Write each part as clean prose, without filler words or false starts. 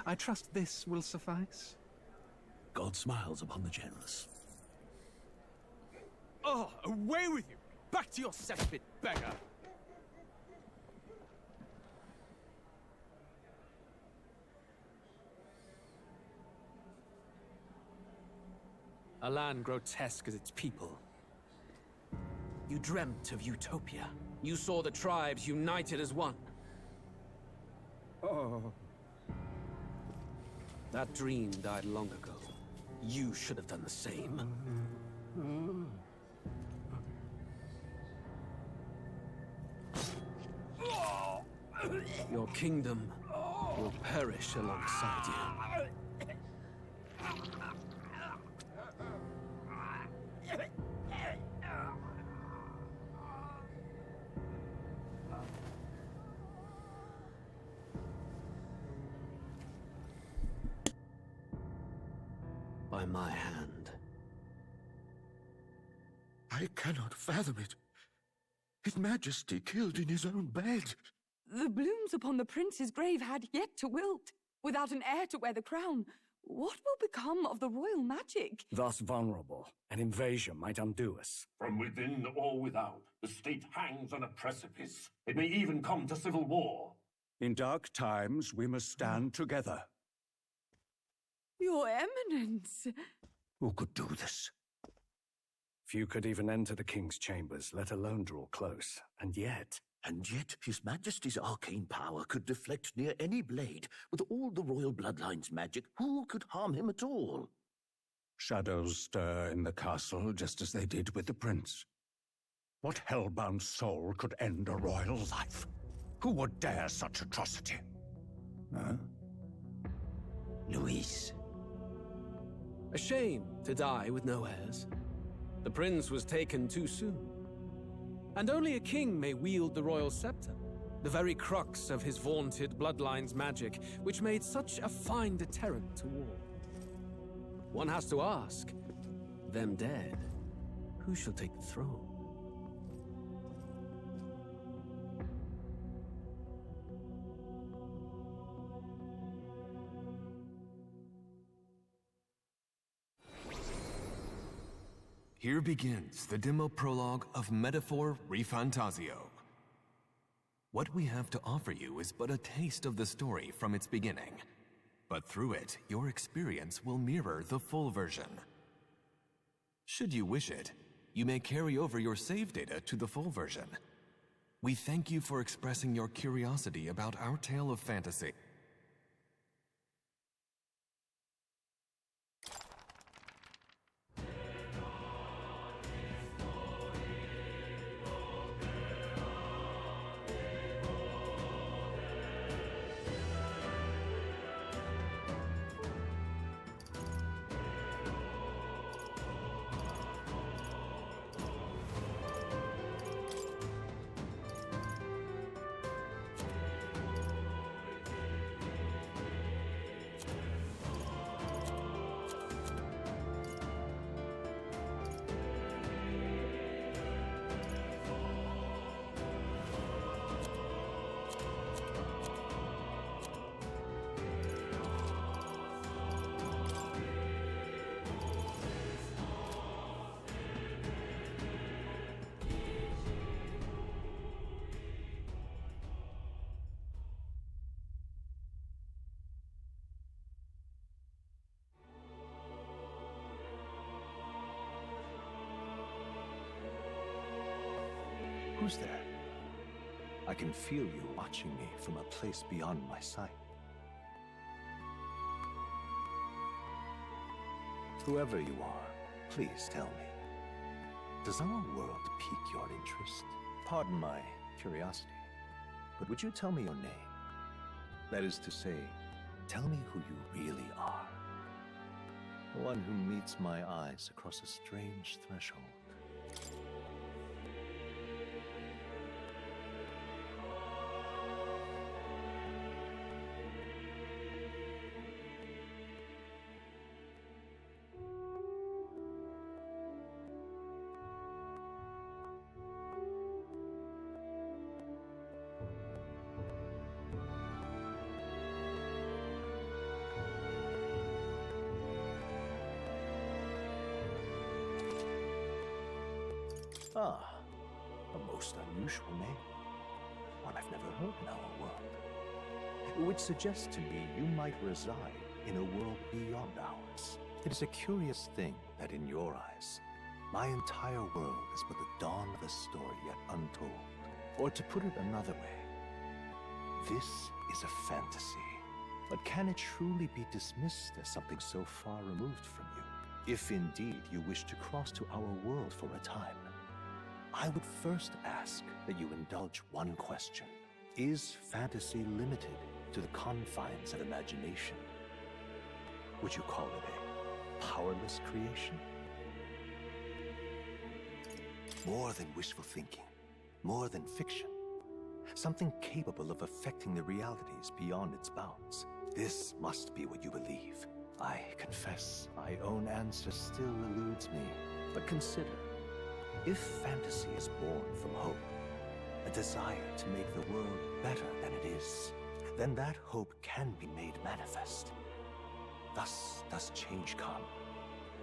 I trust this will suffice. God smiles upon the generous. Oh, away with you! Back to your cesspit, beggar! A land grotesque as its people. You dreamt of utopia. You saw the tribes united as one. Oh. That dream died long ago. You should have done the same. Your kingdom will perish alongside you. By my hand. I cannot fathom it. His Majesty killed in his own bed. The blooms upon the prince's grave had yet to wilt. Without an heir to wear the crown, what will become of the royal magic? Thus vulnerable, an invasion might undo us. From within or without, the state hangs on a precipice. It may even come to civil war. In dark times, we must stand together. Your Eminence! Who could do this? Few could even enter the king's chambers, let alone draw close. And yet His Majesty's arcane power could deflect near any blade. With all the royal bloodline's magic, who could harm him at all? shadows stir in the castle just as they did with the prince. What hellbound soul could end a royal life? Who would dare such atrocity? Huh? Luis. A shame to die with no heirs. The prince was taken too soon. And only a king may wield the royal scepter, the very crux of his vaunted bloodline's magic, which made such a fine deterrent to war. One has to ask, them dead, who shall take the throne? Here begins the demo prologue of Metaphor ReFantazio. What we have to offer you is but a taste of the story from its beginning, but through it, your experience will mirror the full version. Should you wish it, you may carry over your save data to the full version. We thank you for expressing your curiosity about our tale of fantasy. Who's there? I can feel you watching me from a place beyond my sight. Whoever you are, please tell me. Does our world pique your interest? Pardon my curiosity, but would you tell me your name? That is to say, tell me who you really are. The one who meets my eyes across a strange threshold. Ah, a most unusual name. One I've never heard in our world. Which suggests to me you might reside in a world beyond ours. It is a curious thing that in your eyes, my entire world is but the dawn of a story yet untold. Or to put it another way, this is a fantasy. But can it truly be dismissed as something so far removed from you? If indeed you wish to cross to our world for a time, I would first ask that you indulge one question. Is fantasy limited to the confines of imagination? Would you call it a powerless creation? More than wishful thinking, more than fiction. Something capable of affecting the realities beyond its bounds. This must be what you believe. I confess, my own answer still eludes me. But consider, if fantasy is born from hope, a desire to make the world better than it is, then that hope can be made manifest. Thus does change come,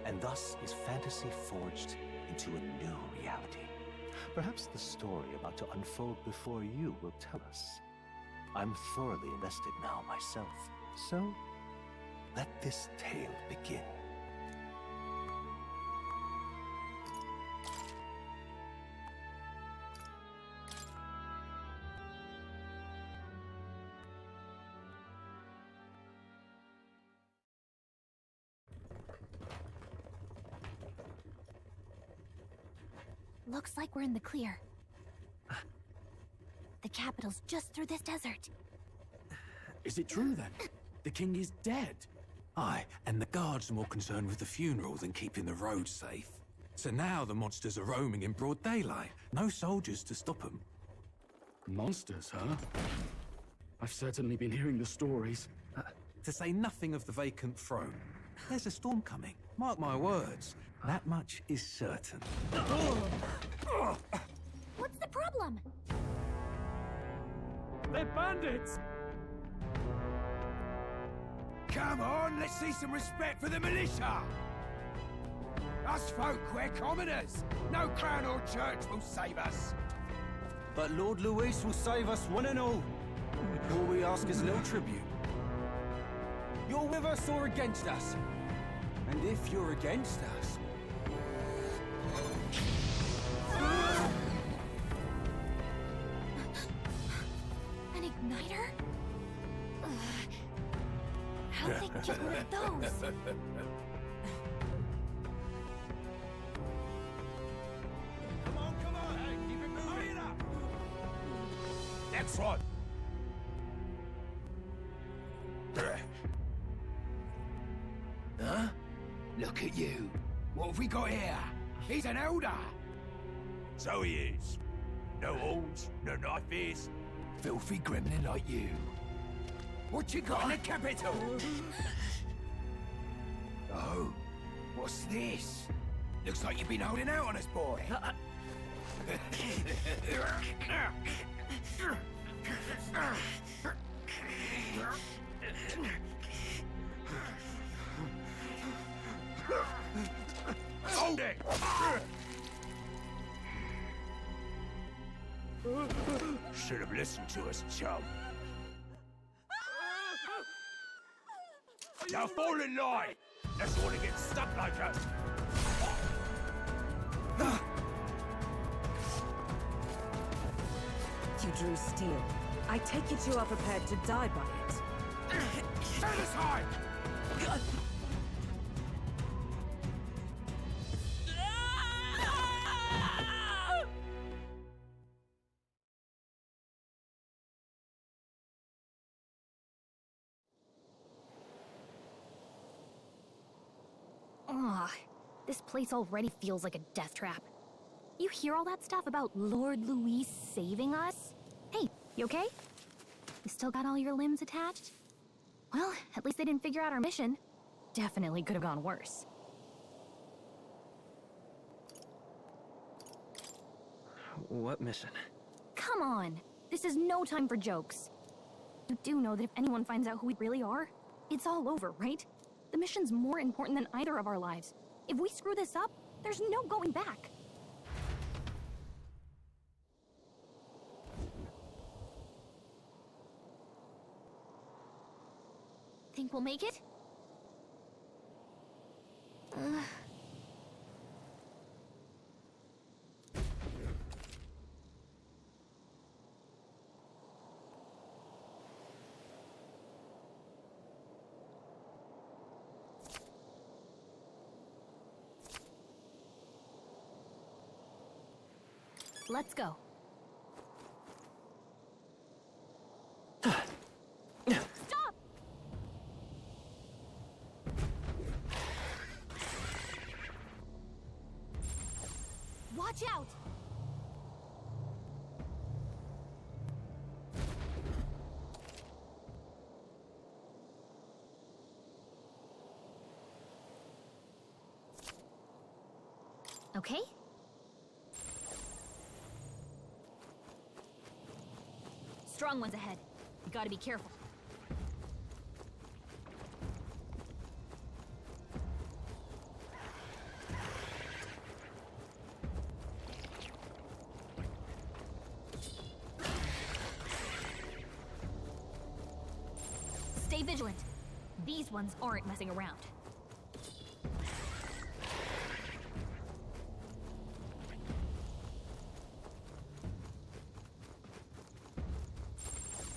and thus is fantasy forged into a new reality. Perhaps the story about to unfold before you will tell us. I'm thoroughly invested now myself, so let this tale begin. Looks like we're in the clear. The capital's just through this desert. Is it true then? The king is dead? Aye, and the guards are more concerned with the funeral than keeping the roads safe. So now the monsters are roaming in broad daylight. No soldiers to stop them. Monsters, huh? I've certainly been hearing the stories. To say nothing of the vacant throne. There's a storm coming. Mark my words. That much is certain. What's the problem? They're bandits! Come on, let's see some respect for the militia! Us folk, we're commoners. No crown or church will save us. But Lord Luis will save us one and all. All we ask is no tribute. You're with us or against us? And if you're against us... An igniter? How'd they get one of those? Come on, hey, keep it moving. Hurry it up! Next one! Huh? Look at you. What have we got here? He's an elder. So he is. No horns, no knife ears. Filthy gremlin like you. What you got in the capital? Oh, what's this? Looks like you've been holding out on us, boy. Hold it! Should have listened to us, chum. Now fall in line! That's all to get stuck like us! You drew steel. I take it you are prepared to die by it. Stand aside! Ugh, this place already feels like a death trap. You hear all that stuff about Lord Luis saving us? Hey, you okay? You still got all your limbs attached? Well, at least they didn't figure out our mission. Definitely could have gone worse. What mission? Come on! This is no time for jokes. You do know that if anyone finds out who we really are, it's all over, right? The mission's more important than either of our lives. If we screw this up, there's no going back. Think we'll make it? Let's go. Stop! Watch out! Okay? Strong ones ahead. You gotta be careful. Stay vigilant. These ones aren't messing around.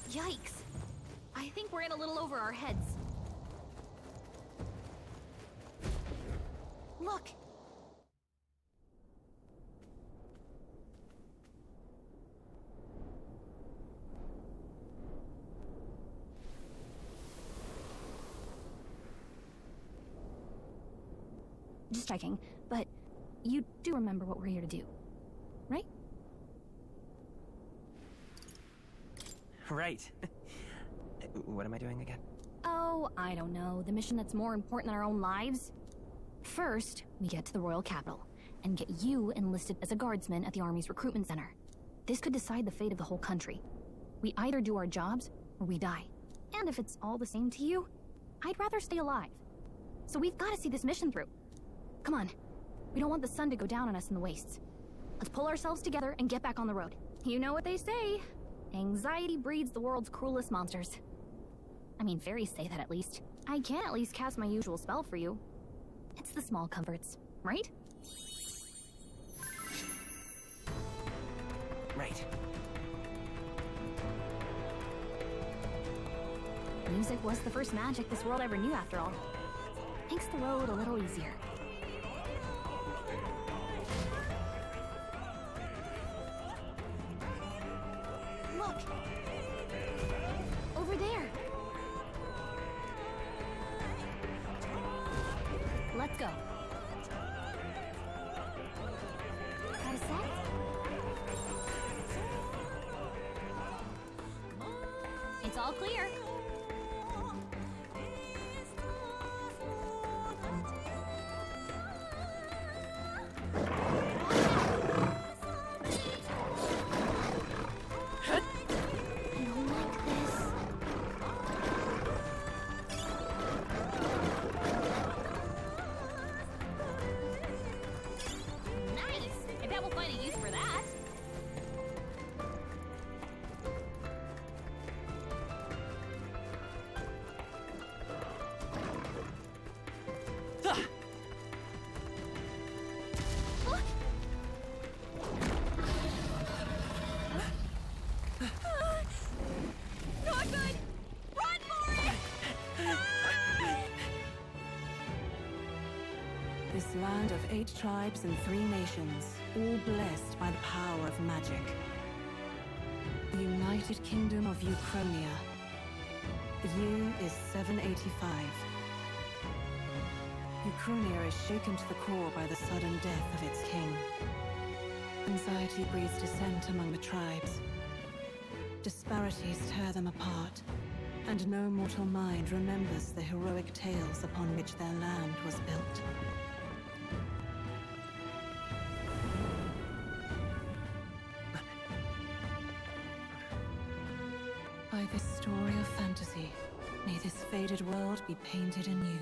Yikes! I think we're in a little over our heads. Look! Just checking, but you do remember what we're here to do, right? Right. What am I doing again? Oh, I don't know. The mission that's more important than our own lives? First, we get to the royal capital and get you enlisted as a guardsman at the army's recruitment center. This could decide the fate of the whole country. We either do our jobs or we die. And if it's all the same to you, I'd rather stay alive. So we've got to see this mission through. Come on. We don't want the sun to go down on us in the wastes. Let's pull ourselves together and get back on the road. You know what they say. Anxiety breeds the world's cruelest monsters. I mean, fairies say that at least. I can at least cast my usual spell for you. It's the small comforts, right? Right. Music was the first magic this world ever knew, after all. Makes the road a little easier. Look! Over there! Let's go. Got a set? It's all clear. This land of 8 tribes and 3 nations, all blessed by the power of magic. The United Kingdom of Ukrainia. The year is 785. Ukrainia is shaken to the core by the sudden death of its king. Anxiety breeds dissent among the tribes. Disparities tear them apart, and no mortal mind remembers the heroic tales upon which their land was built. By this story of fantasy, may this faded world be painted anew.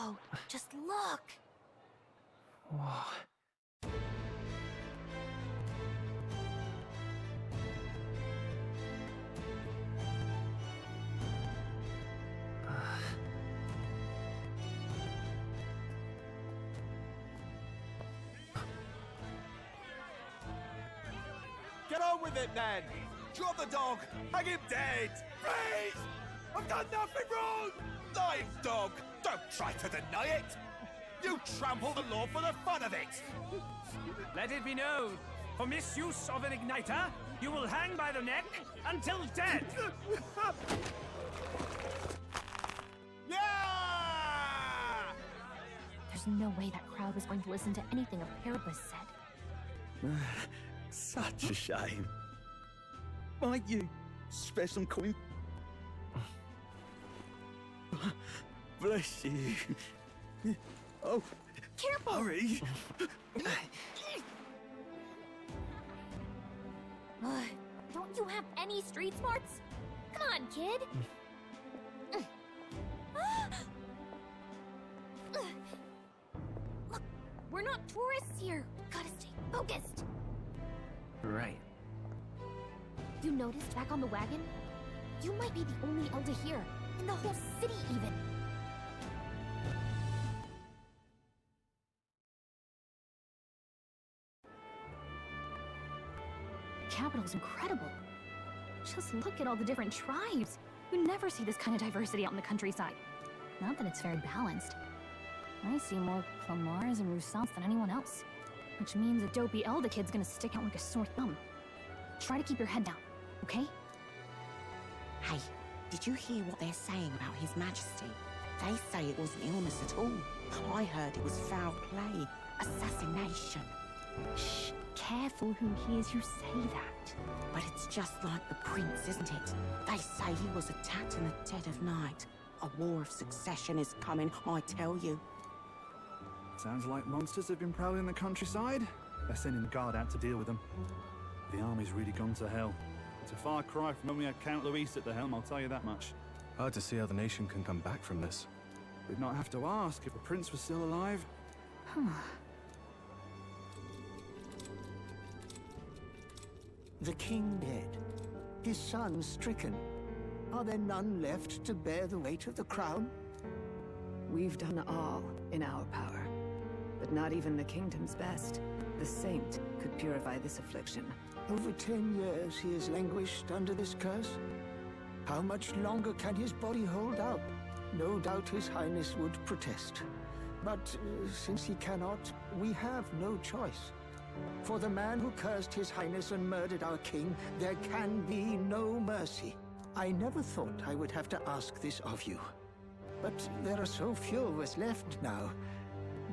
Whoa, just look! Whoa. Get on with it, then! Drop the dog! Hang him dead! Please! I've done nothing wrong! Knife dog! Don't try to deny it! You trample the law for the fun of it! Let it be known, for misuse of an igniter, you will hang by the neck until dead! Yeah! There's no way that crowd was going to listen to anything a Paribus said. Such a shame. Might you spare some coin? Bless you. Oh, careful! Hurry! Don't you have any street smarts? Come on, kid! Look, we're not tourists here. Gotta stay focused. Right. You noticed back on the wagon? You might be the only elder here, in the whole city even. The capital's incredible. Just look at all the different tribes. You never see this kind of diversity out in the countryside. Not that it's very balanced. I see more Clamars and Roussants than anyone else. Which means a dopey elder kid's gonna stick out like a sore thumb. Try to keep your head down, okay? Hey, did you hear what they're saying about His Majesty? They say it wasn't illness at all. I heard it was foul play, assassination. Shh, careful who hears you say that. But it's just like the prince, isn't it? They say he was attacked in the dead of night. A war of succession is coming, I tell you. Sounds like monsters have been prowling the countryside. They're sending the guard out to deal with them. The army's really gone to hell. It's a far cry from when we had Count Luis at the helm, I'll tell you that much. Hard to see how the nation can come back from this. We'd not have to ask if the prince was still alive. The king dead, his son stricken. Are there none left to bear the weight of the crown? We've done all in our power, but not even the kingdom's best. The saint could purify this affliction. Over 10 years he has languished under this curse. How much longer can his body hold out? No doubt his highness would protest. But since he cannot, we have no choice. For the man who cursed his highness and murdered our king, there can be no mercy. I never thought I would have to ask this of you. But there are so few of us left now.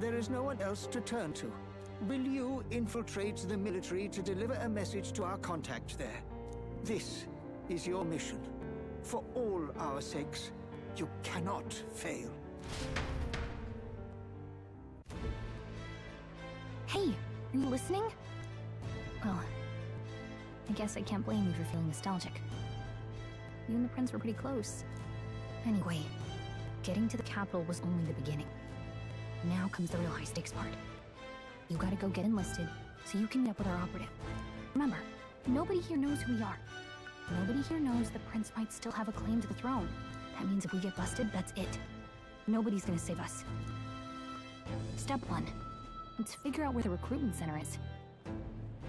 There is no one else to turn to. Will you infiltrate the military to deliver a message to our contact there? This is your mission. For all our sakes, you cannot fail. Hey, are you listening? Well, I guess I can't blame you for feeling nostalgic. You and the prince were pretty close. Anyway, getting to the capital was only the beginning. Now comes the real high-stakes part. You gotta go get enlisted, so you can meet up with our operative. Remember, nobody here knows who we are. Nobody here knows the prince might still have a claim to the throne. That means if we get busted, that's it. Nobody's gonna save us. Step 1. Let's figure out where the recruitment center is.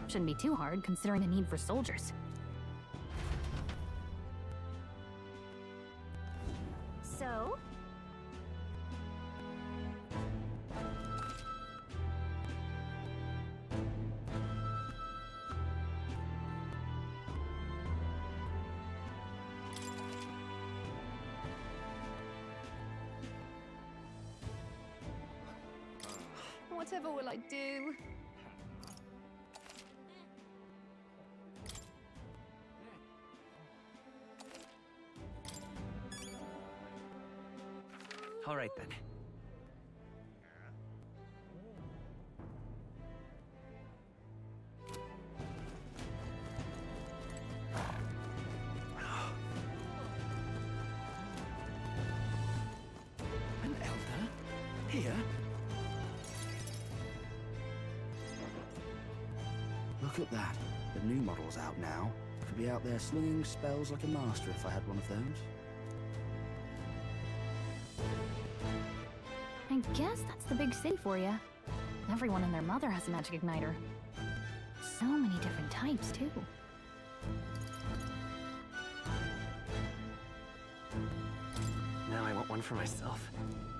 Shouldn't be too hard, considering the need for soldiers. So? Whatever will I do? All right then. An elder? Here? Look at that. The new model's out now. Could be out there slinging spells like a master if I had one of those. I guess that's the big city for you. Everyone and their mother has a magic igniter. So many different types, too. Now I want one for myself.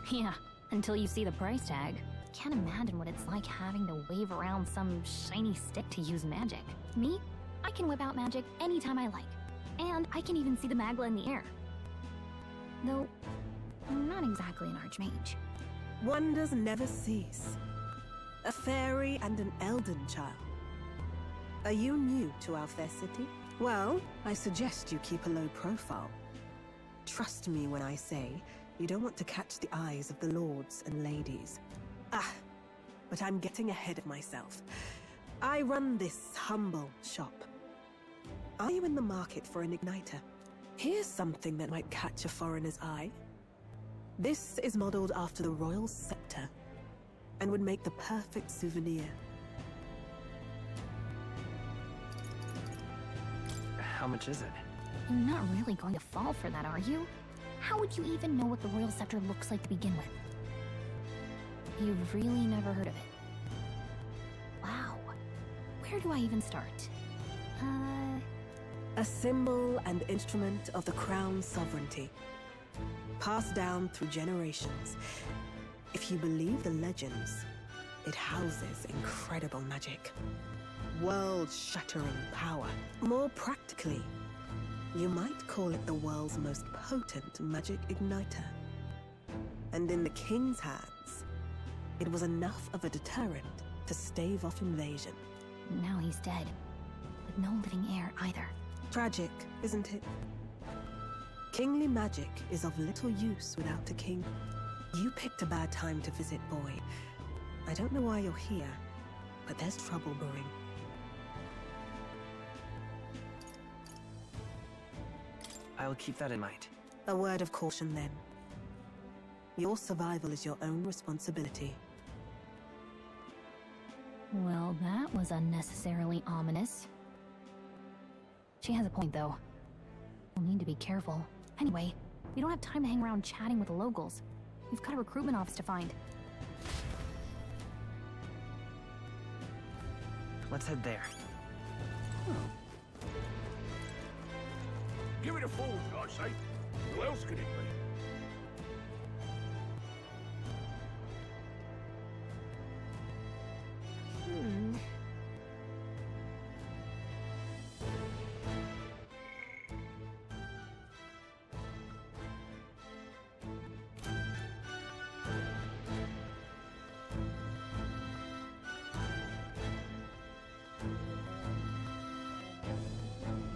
Yeah, until you see the price tag. Can't imagine what it's like having to wave around some shiny stick to use magic. Me? I can whip out magic anytime I like. And I can even see the magla in the air. Though, I'm not exactly an archmage. Wonders never cease. A fairy and an elden child. Are you new to our fair city? Well, I suggest you keep a low profile. Trust me when I say you don't want to catch the eyes of the lords and ladies. But I'm getting ahead of myself. I run this humble shop. Are you in the market for an igniter? Here's something that might catch a foreigner's eye. This is modeled after the royal scepter and would make the perfect souvenir. How much is it? You're not really going to fall for that, are you? How would you even know what the royal scepter looks like to begin with? You've really never heard of it. Wow. Where do I even start? A symbol and instrument of the crown's sovereignty. Passed down through generations. If you believe the legends, it houses incredible magic. World-shattering power. More practically, you might call it the world's most potent magic igniter. And in the king's hands, it was enough of a deterrent to stave off invasion. Now he's dead. With no living heir either. Tragic, isn't it? Kingly magic is of little use without a king. You picked a bad time to visit, boy. I don't know why you're here, but there's trouble brewing. I'll keep that in mind. A word of caution, then. Your survival is your own responsibility. Well, that was unnecessarily ominous. She has a point, though. We'll need to be careful. Anyway, we don't have time to hang around chatting with the locals. We've got a recruitment office to find. Let's head there. Give it a forge, I say. Who else could it be?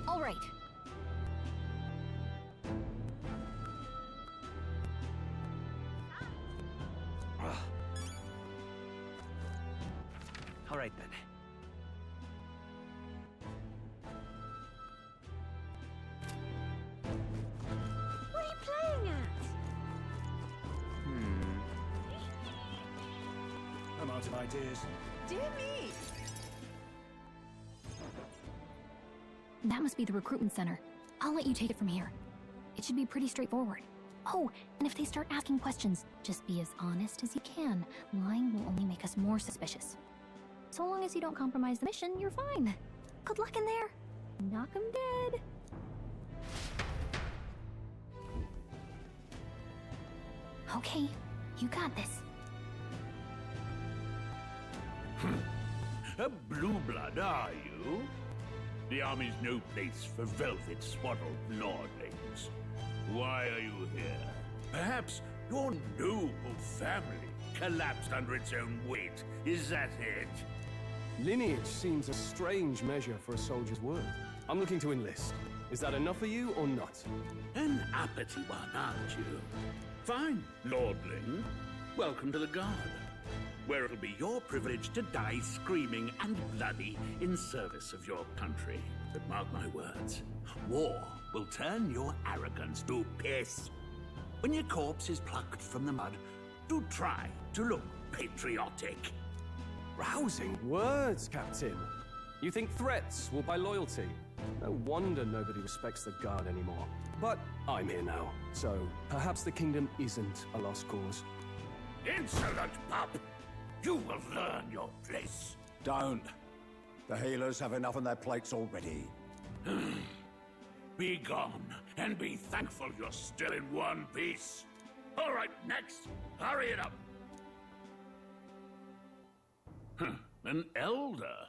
All right. All right, then. What are you playing at? I'm out of ideas. Dear me. That must be the recruitment center. I'll let you take it from here. It should be pretty straightforward. Oh, and if they start asking questions, just be as honest as you can. Lying will only make us more suspicious. So long as you don't compromise the mission, you're fine. Good luck in there. Knock 'em dead. Okay, you got this. A blue blood, are you? The army's no place for velvet swaddled lordlings. Why are you here? Perhaps your noble family collapsed under its own weight. Is that it? Lineage seems a strange measure for a soldier's worth. I'm looking to enlist. Is that enough for you or not? An uppity one, aren't you? Fine, lordling. Welcome to the Guard, where it'll be your privilege to die screaming and bloody in service of your country. But mark my words, war will turn your arrogance to piss. When your corpse is plucked from the mud, Do try to look patriotic. Rousing words, Captain. You think threats will buy loyalty? No wonder nobody respects the Guard anymore. But I'm here now, so perhaps the kingdom isn't a lost cause. Insolent pup! You will learn your place. Don't. The healers have enough on their plates already. Be gone, and be thankful you're still in one piece. All right, next. Hurry it up. An elder?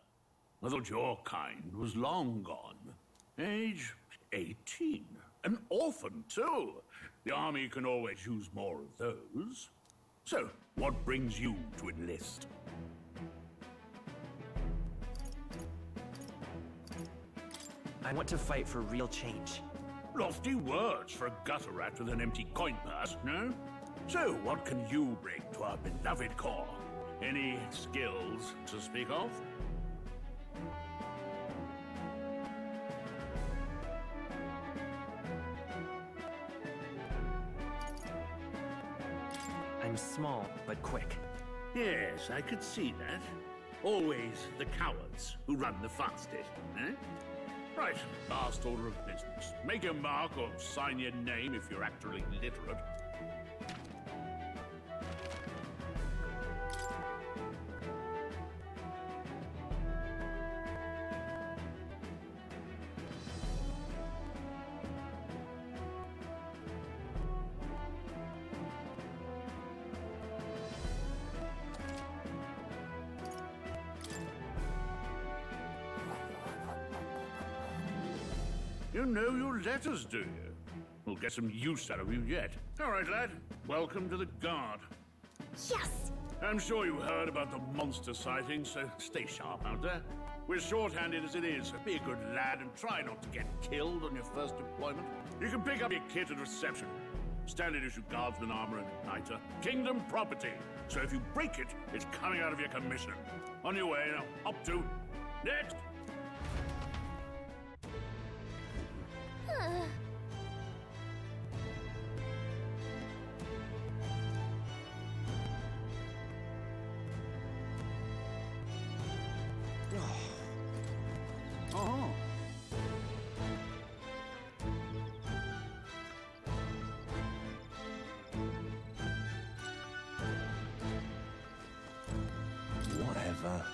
I thought your kind was long gone. Age 18. An orphan, too. The army can always use more of those. So, what brings you to enlist? I want to fight for real change. Lofty words for a gutter rat with an empty coin purse, no? So, what can you bring to our beloved corps? Any skills to speak of? I'm small, but quick. Yes, I could see that. Always the cowards who run the fastest, eh? Right, last order of business. Make a mark or sign your name if you're actually literate. You know your letters, do you? We'll get some use out of you yet. All right, lad. Welcome to the Guard. Yes! I'm sure you heard about the monster sighting, so stay sharp out there. We're short-handed as it is, so be a good lad and try not to get killed on your first deployment. You can pick up your kit at reception. Standard issue guardsman armor and igniter. Kingdom property. So if you break it, it's coming out of your commission. On your way now. Up to. Next! Oh. Whatever.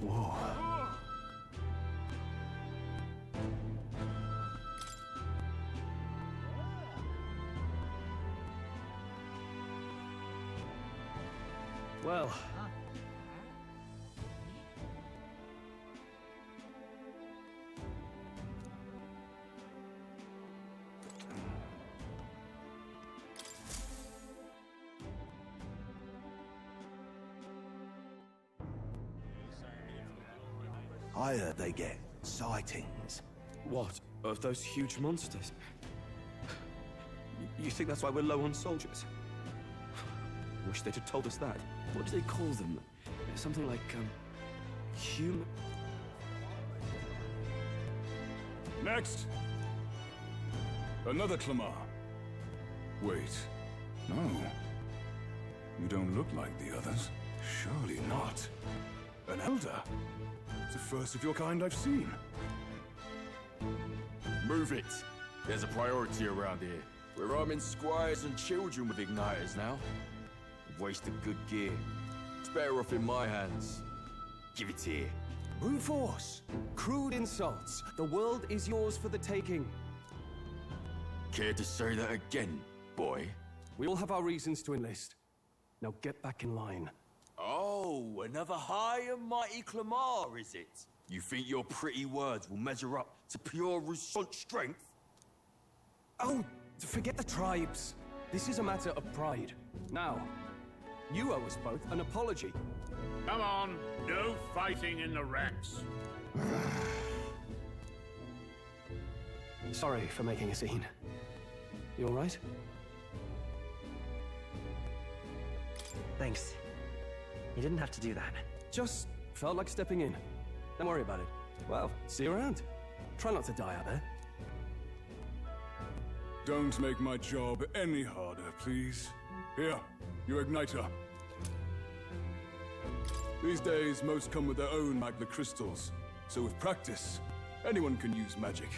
Whoa. Well, I heard they get sightings. what? Of those huge monsters? You think that's why we're low on soldiers? Wish they'd have told us that. What do they call them? Something like, human... Next! Another Clamar. Wait. No. You don't look like the others. Surely not. An elder? It's the first of your kind I've seen. Move it. There's a priority around here. We're arming squires and children with igniters now. Wasted good gear. It's better off in my hands. Give it here. Brute force! Crude insults! The world is yours for the taking. Care to say that again, boy? We all have our reasons to enlist. Now get back in line. Oh, another high and mighty Clamar, is it? You think your pretty words will measure up to pure Rousant strength? Oh, forget the tribes. This is a matter of pride. Now, you owe us both an apology. Come on, no fighting in the ranks. Sorry for making a scene. You all right? Thanks. You didn't have to do that. Just felt like stepping in. Don't worry about it. Well, see you around. Try not to die out there. Don't make my job any harder, please. Here, your igniter. These days, most come with their own magna crystals. So with practice, anyone can use magic.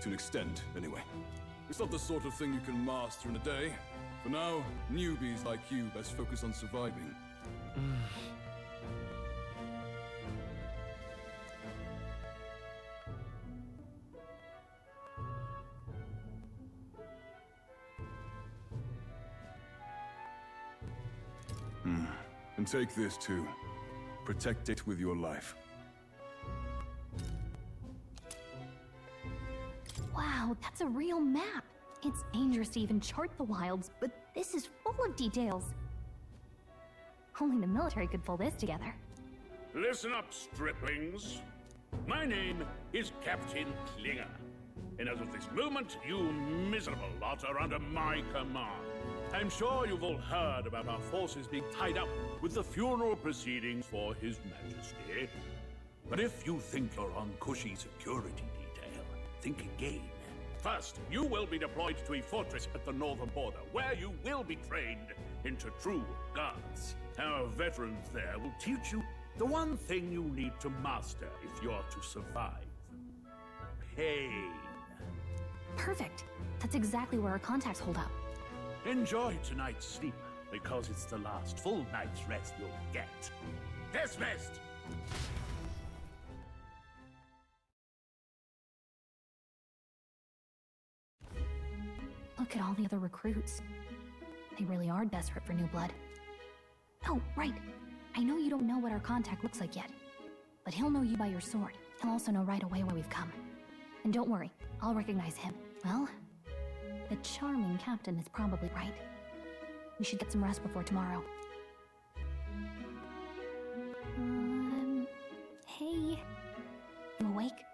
To an extent, anyway. It's not the sort of thing you can master in a day. For now, newbies like you best focus on surviving. And take this too. Protect it with your life. Wow, that's a real map. It's dangerous to even chart the wilds, but this is full of details. Only the military could pull this together. Listen up, striplings. My name is Captain Klinger. And as of this moment, you miserable lot are under my command. I'm sure you've all heard about our forces being tied up with the funeral proceedings for His Majesty. But if you think you're on cushy security detail, think again. First, you will be deployed to a fortress at the northern border, where you will be trained into true guards. Our veterans there will teach you the one thing you need to master if you're to survive. Pain. Perfect. That's exactly where our contacts hold up. Enjoy tonight's sleep, because it's the last full night's rest you'll get. Dismissed! Look at all the other recruits. They really are desperate for new blood. Oh, right. I know you don't know what our contact looks like yet, but he'll know you by your sword. He'll also know right away where we've come. And don't worry, I'll recognize him. Well, the charming captain is probably right. We should get some rest before tomorrow. Hey. You awake?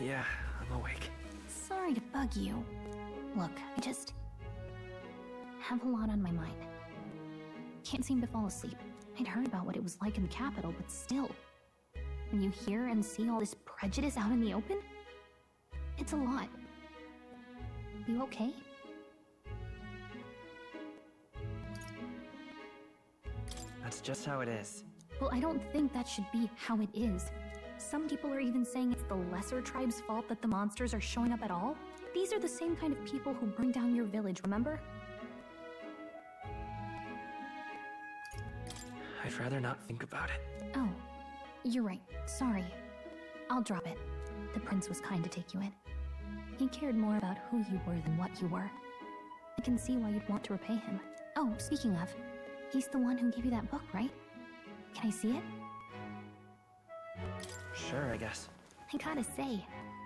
Yeah, I'm awake. Sorry to bug you. Look, I just have a lot on my mind. Can't seem to fall asleep. I'd heard about what it was like in the capital, but still. When you hear and see all this prejudice out in the open, it's a lot. You okay? That's just how it is. Well, I don't think that should be how it is. Some people are even saying it's the lesser tribe's fault that the monsters are showing up at all. These are the same kind of people who burned down your village, remember? I'd rather not think about it. Oh, you're right. Sorry. I'll drop it. The prince was kind to take you in. He cared more about who you were than what you were. I can see why you'd want to repay him. Oh, speaking of, he's the one who gave you that book, right? Can I see it? Sure, I guess. I gotta say,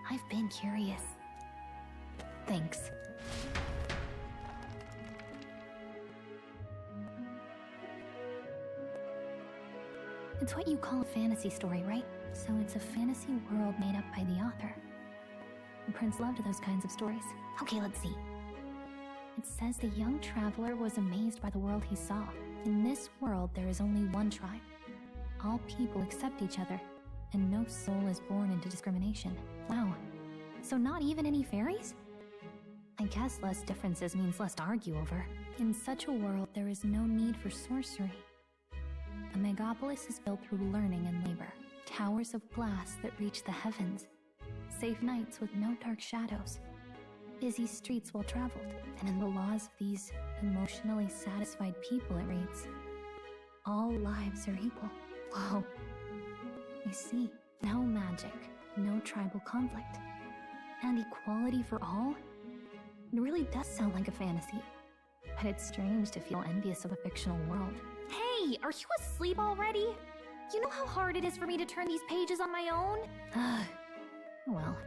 I've been curious. Thanks. It's what you call a fantasy story, right? So it's a fantasy world made up by the author. The prince loved those kinds of stories. Okay, let's see. It says the young traveler was amazed by the world he saw. In this world, there is only one tribe. All people accept each other, and no soul is born into discrimination. Wow. So not even any fairies? I guess less differences means less to argue over. In such a world, there is no need for sorcery. A megapolis is built through learning and labor. Towers of glass that reach the heavens. Safe nights with no dark shadows. busy streets well traveled. And in the laws of these emotionally satisfied people, it reads, all lives are equal. Whoa. You see, no magic, no tribal conflict, and equality for all? It really does sound like a fantasy. But it's strange to feel envious of a fictional world. Hey, are you asleep already? You know how hard it is for me to turn these pages on my own? Well,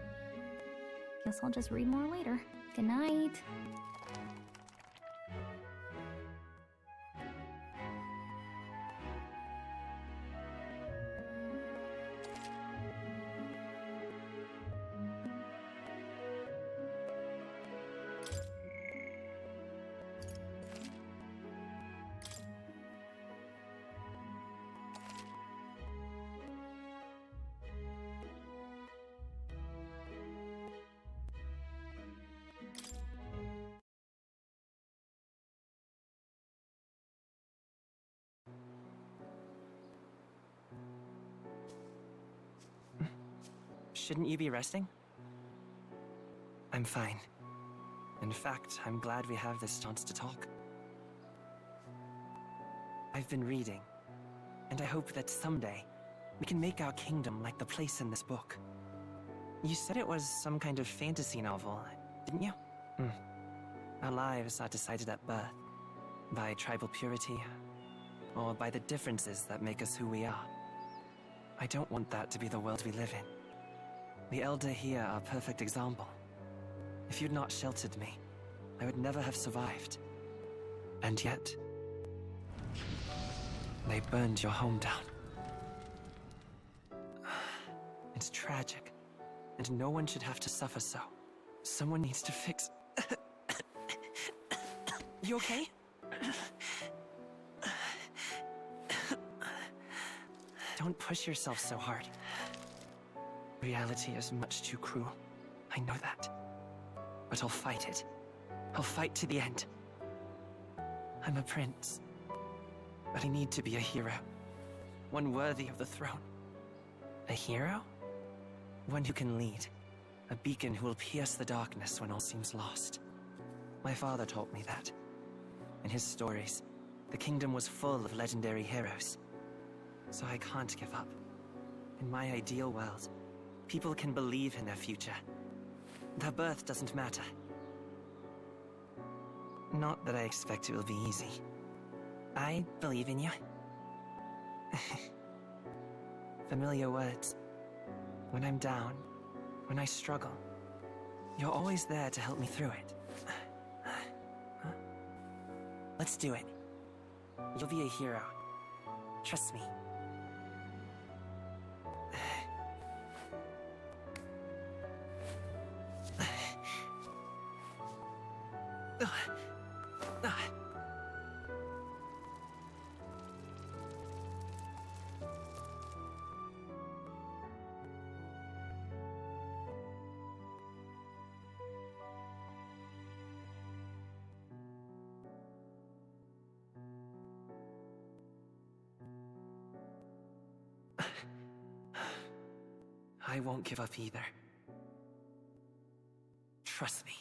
guess I'll just read more later. Good night. Shouldn't you be resting? I'm fine. In fact, I'm glad we have this chance to talk. I've been reading, and I hope that someday we can make our kingdom like the place in this book. You said it was some kind of fantasy novel, didn't you? Our lives are decided at birth, by tribal purity, or by the differences that make us who we are. I don't want that to be the world we live in. The Elder here are a perfect example. If you'd not sheltered me, I would never have survived. And yet, they burned your home down. It's tragic, and no one should have to suffer so. Someone needs to fix... You okay? Don't push yourself so hard. Reality is much too cruel. I know that. But I'll fight it. I'll fight to the end. I'm a prince. But I need to be a hero. One worthy of the throne. A hero? One who can lead. A beacon who will pierce the darkness when all seems lost. My father taught me that. In his stories, the kingdom was full of legendary heroes. So I can't give up. In my ideal world, people can believe in their future. Their birth doesn't matter. Not that I expect it will be easy. I believe in you. Familiar words. When I'm down, when I struggle, you're always there to help me through it. Let's do it. You'll be a hero. Trust me. I won't give up either. Trust me.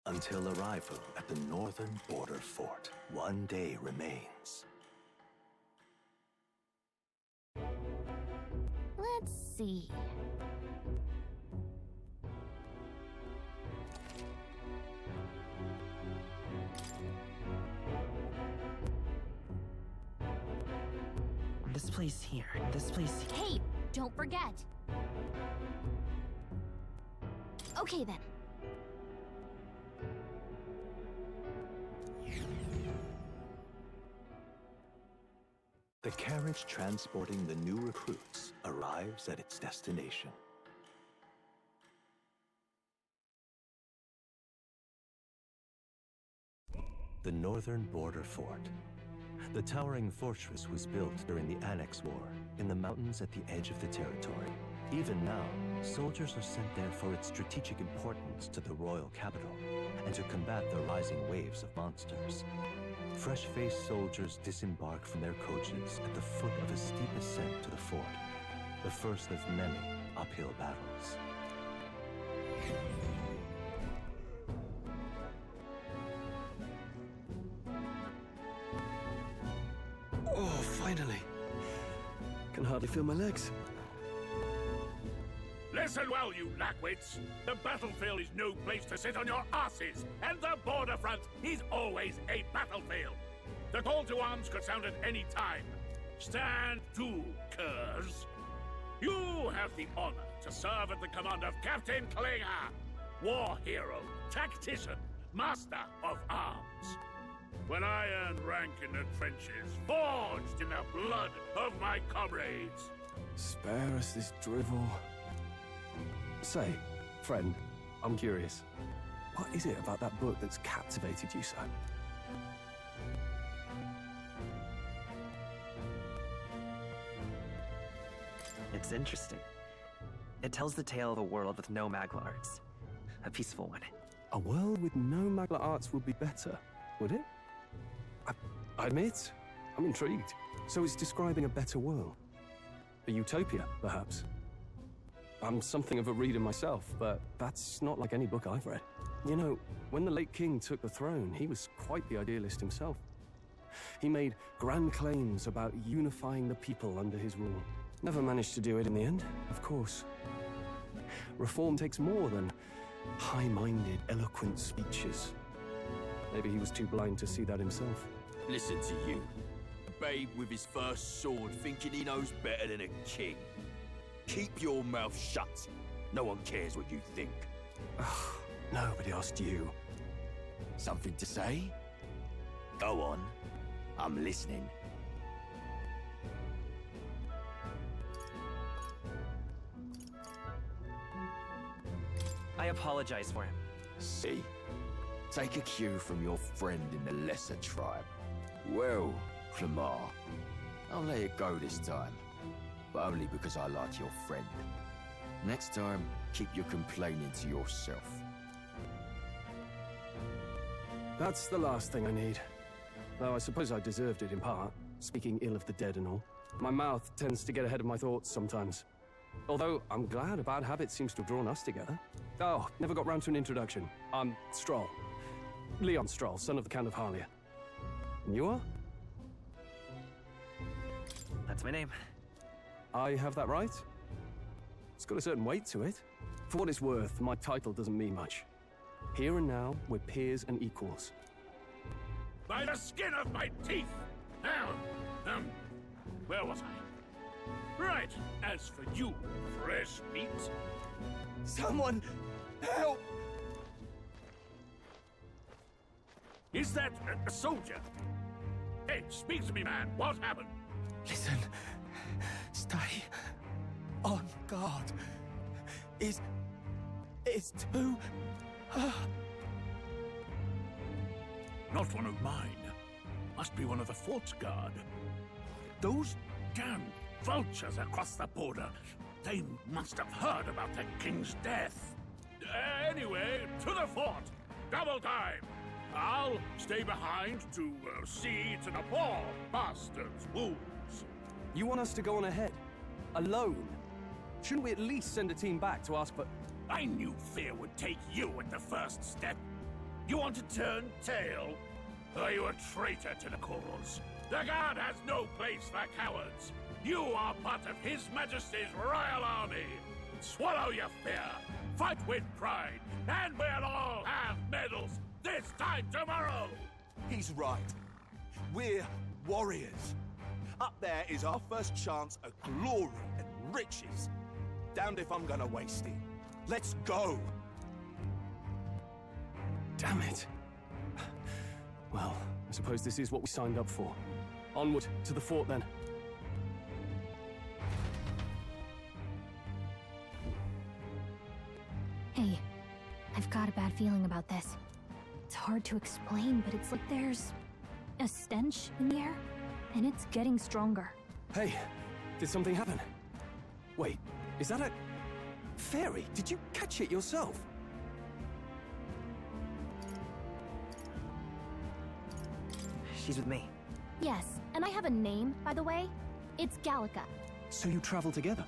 Until arrival at the northern border fort, one day remains. Let's see. This place here, this place here. Hey, don't forget. Okay then. The carriage transporting the new recruits arrives at its destination. The northern border fort. The towering fortress was built during the Annex War in the mountains at the edge of the territory. Even now, soldiers are sent there for its strategic importance to the royal capital and to combat the rising waves of monsters. Fresh-faced soldiers disembark from their coaches at the foot of a steep ascent to the fort, the first of many uphill battles. Oh, finally. Can hardly feel my legs. Listen well, you lackwits. The battlefield is no place to sit on your asses, and the border front is always a battlefield. The call to arms could sound at any time. Stand to, curs. You have the honor to serve at the command of Captain Klinger, war hero, tactician, master of arms. When I earned rank in the trenches, forged in the blood of my comrades. Spare us this drivel. Say, friend, I'm curious. What is it about that book that's captivated you so? It's interesting. It tells the tale of a world with no Magla arts. A peaceful one. A world with no Magla arts would be better, would it? I admit, I'm intrigued. So it's describing a better world. A utopia, perhaps. I'm something of a reader myself, but that's not like any book I've read. You know, when the late king took the throne, he was quite the idealist himself. He made grand claims about unifying the people under his rule. Never managed to do it in the end, of course. Reform takes more than high-minded, eloquent speeches. Maybe he was too blind to see that himself. Listen to you. A babe with his first sword thinking he knows better than a king. Keep your mouth shut. No one cares what you think. Nobody asked you. Something to say? Go on. I'm listening. I apologize for him. See? Take a cue from your friend in the lesser tribe. Well, Clemar, I'll let it go this time. But only because I like your friend. Next time, keep your complaining to yourself. That's the last thing I need. Though I suppose I deserved it in part, speaking ill of the dead and all. My mouth tends to get ahead of my thoughts sometimes. Although, I'm glad a bad habit seems to have drawn us together. Oh, never got round to an introduction. I'm Stroll. Leon Stroll, son of the Count of Harlia. And you are? That's my name. I have that right? It's got a certain weight to it. For what it's worth, my title doesn't mean much. Here and now, we're peers and equals. By the skin of my teeth! Now, where was I? Right, as for you, fresh meat... Someone, help! Is that a soldier? Hey, speak to me, man. What happened? Listen. Stay on guard. It's too... Not one of mine. Must be one of the fort's guard. Those damn vultures across the border. They must have heard about the king's death. Anyway, to the fort. Double time. I'll stay behind to see to the poor bastard's wounds. You want us to go on ahead? Alone? Shouldn't we at least send a team back to ask for... I knew fear would take you at the first step. You want to turn tail? Are you a traitor to the cause? The Guard has no place for cowards. You are part of His Majesty's Royal Army. Swallow your fear, fight with pride, and we'll all have medals this time tomorrow! He's right. We're warriors. Up there is our first chance at glory and riches. Damned if I'm gonna waste it. Let's go! Damn it. Well, I suppose this is what we signed up for. Onward to the fort, then. Hey, I've got a bad feeling about this. It's hard to explain, but it's like there's a stench in the air, and it's getting stronger. Hey, did something happen? Wait, is that a fairy? Did you catch it yourself? She's with me. Yes, and I have a name, by the way. It's Gallica. So you travel together?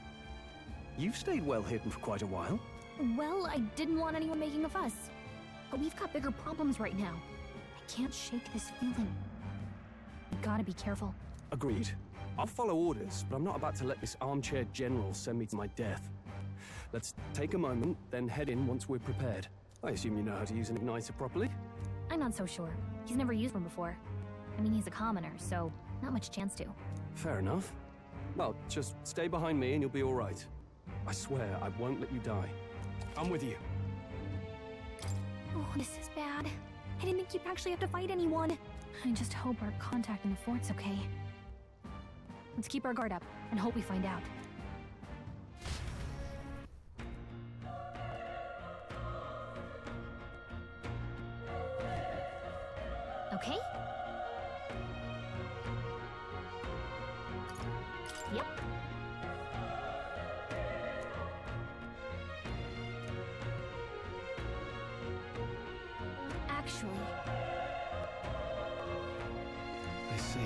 You've stayed well hidden for quite a while. Well, I didn't want anyone making a fuss. But we've got bigger problems right now. I can't shake this feeling. You gotta be careful. Agreed. I'll follow orders, but I'm not about to let this armchair general send me to my death. Let's take a moment, then head in once we're prepared. I assume you know how to use an igniter properly? I'm not so sure. He's never used one before. I mean, he's a commoner, so not much chance to. Fair enough. Well, just stay behind me and you'll be all right. I swear I won't let you die. I'm with you. Oh, this is bad. I didn't think you'd actually have to fight anyone. I just hope our contact in the fort's okay. Let's keep our guard up and hope we find out. Okay? Yep. Actually... I see.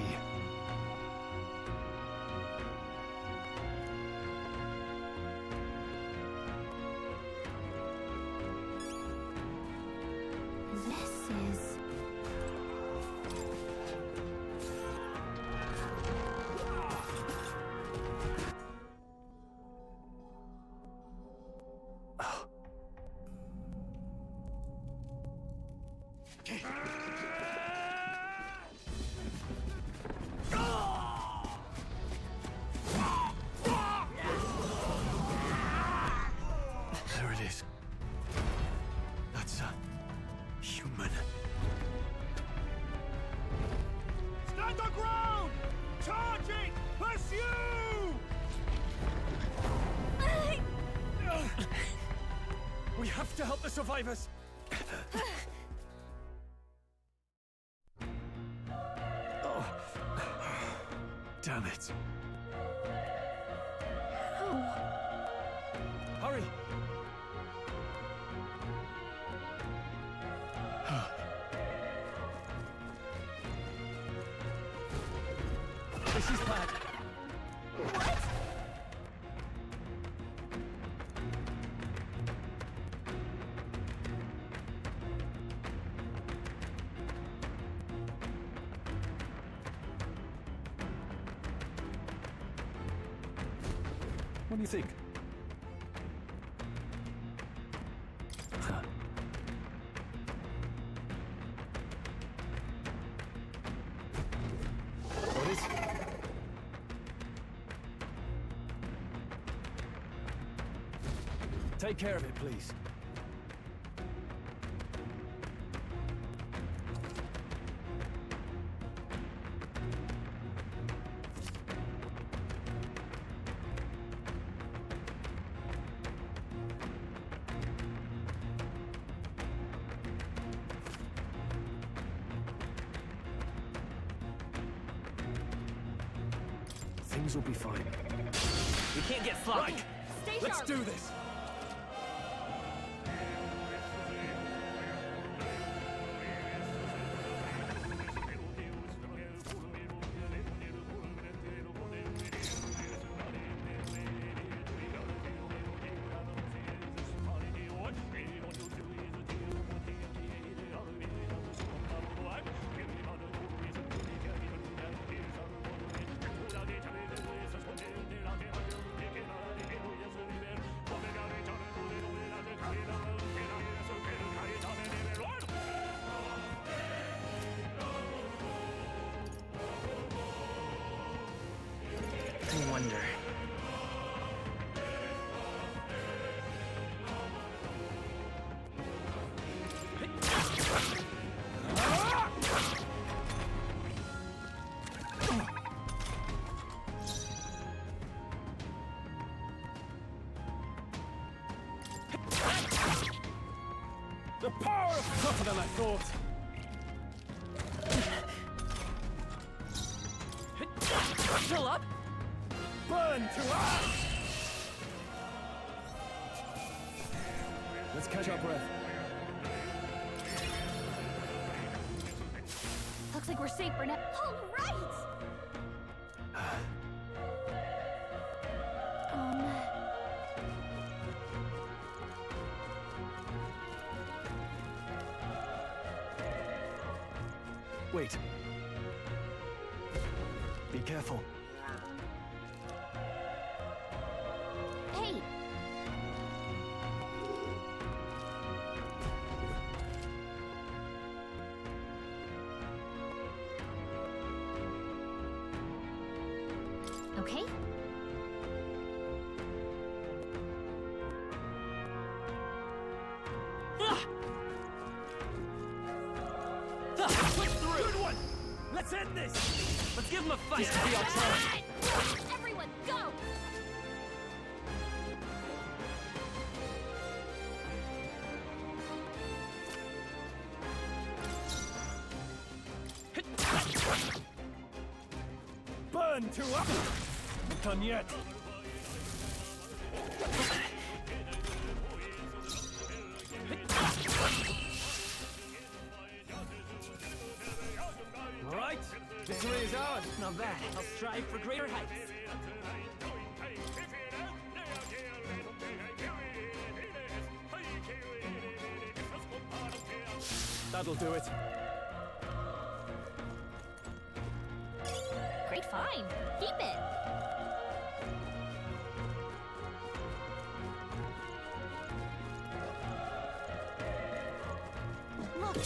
This is... There it is. That's a human. Stand your ground! Charging! Pursue! We have to help the survivors! Oh. Damn it. Hurry! This is bad. What? What do you think? What is it? Take care of it, please. Things will be fine. We can't get sloppy. Right. Stay Let's sharp. do this. I wonder. The power of tougher than I thought. Still up? Burn to ash! Let's catch our breath. Looks like we're safe for now. All right! Wait. Be careful. Hey! Okay? Push through! Good one! Let's end this! Let's give him a fight! This could be our chance! Everyone, go! Burn to up! Not done yet! All right, victory is ours. Not bad. I'll strive for greater heights. That'll do it. Great find. Keep it. Look.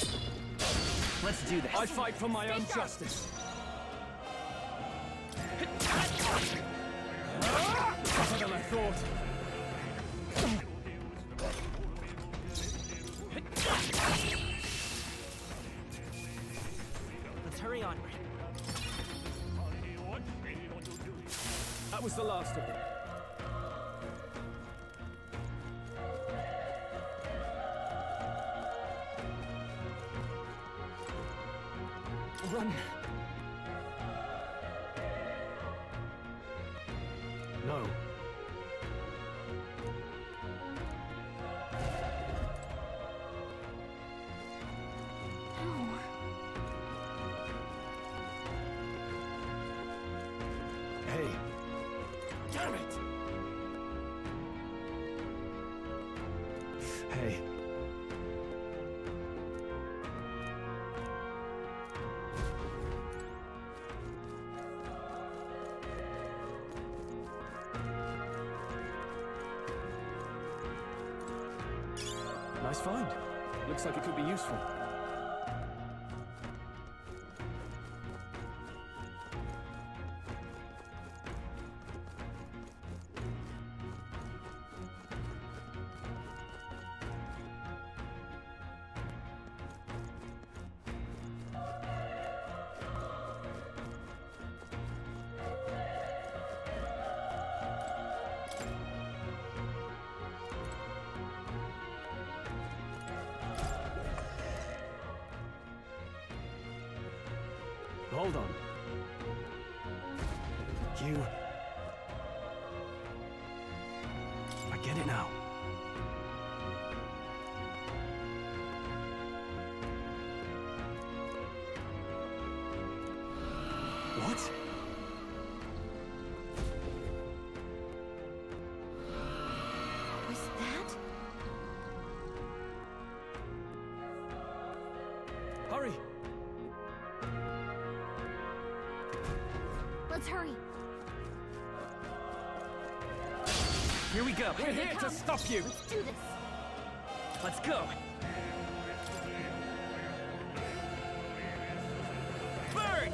Let's do this. I fight for my own justice. Tougher than I thought. Let's hurry onward. That was the last of them. Run! No. Hey. Damn it! Hey. Nice find. Looks like it could be useful. Hold on. You... I get it now. What? Was that? Hurry! Let's hurry. Here we go. We're here to stop you! Let's do this. Let's go. Burn!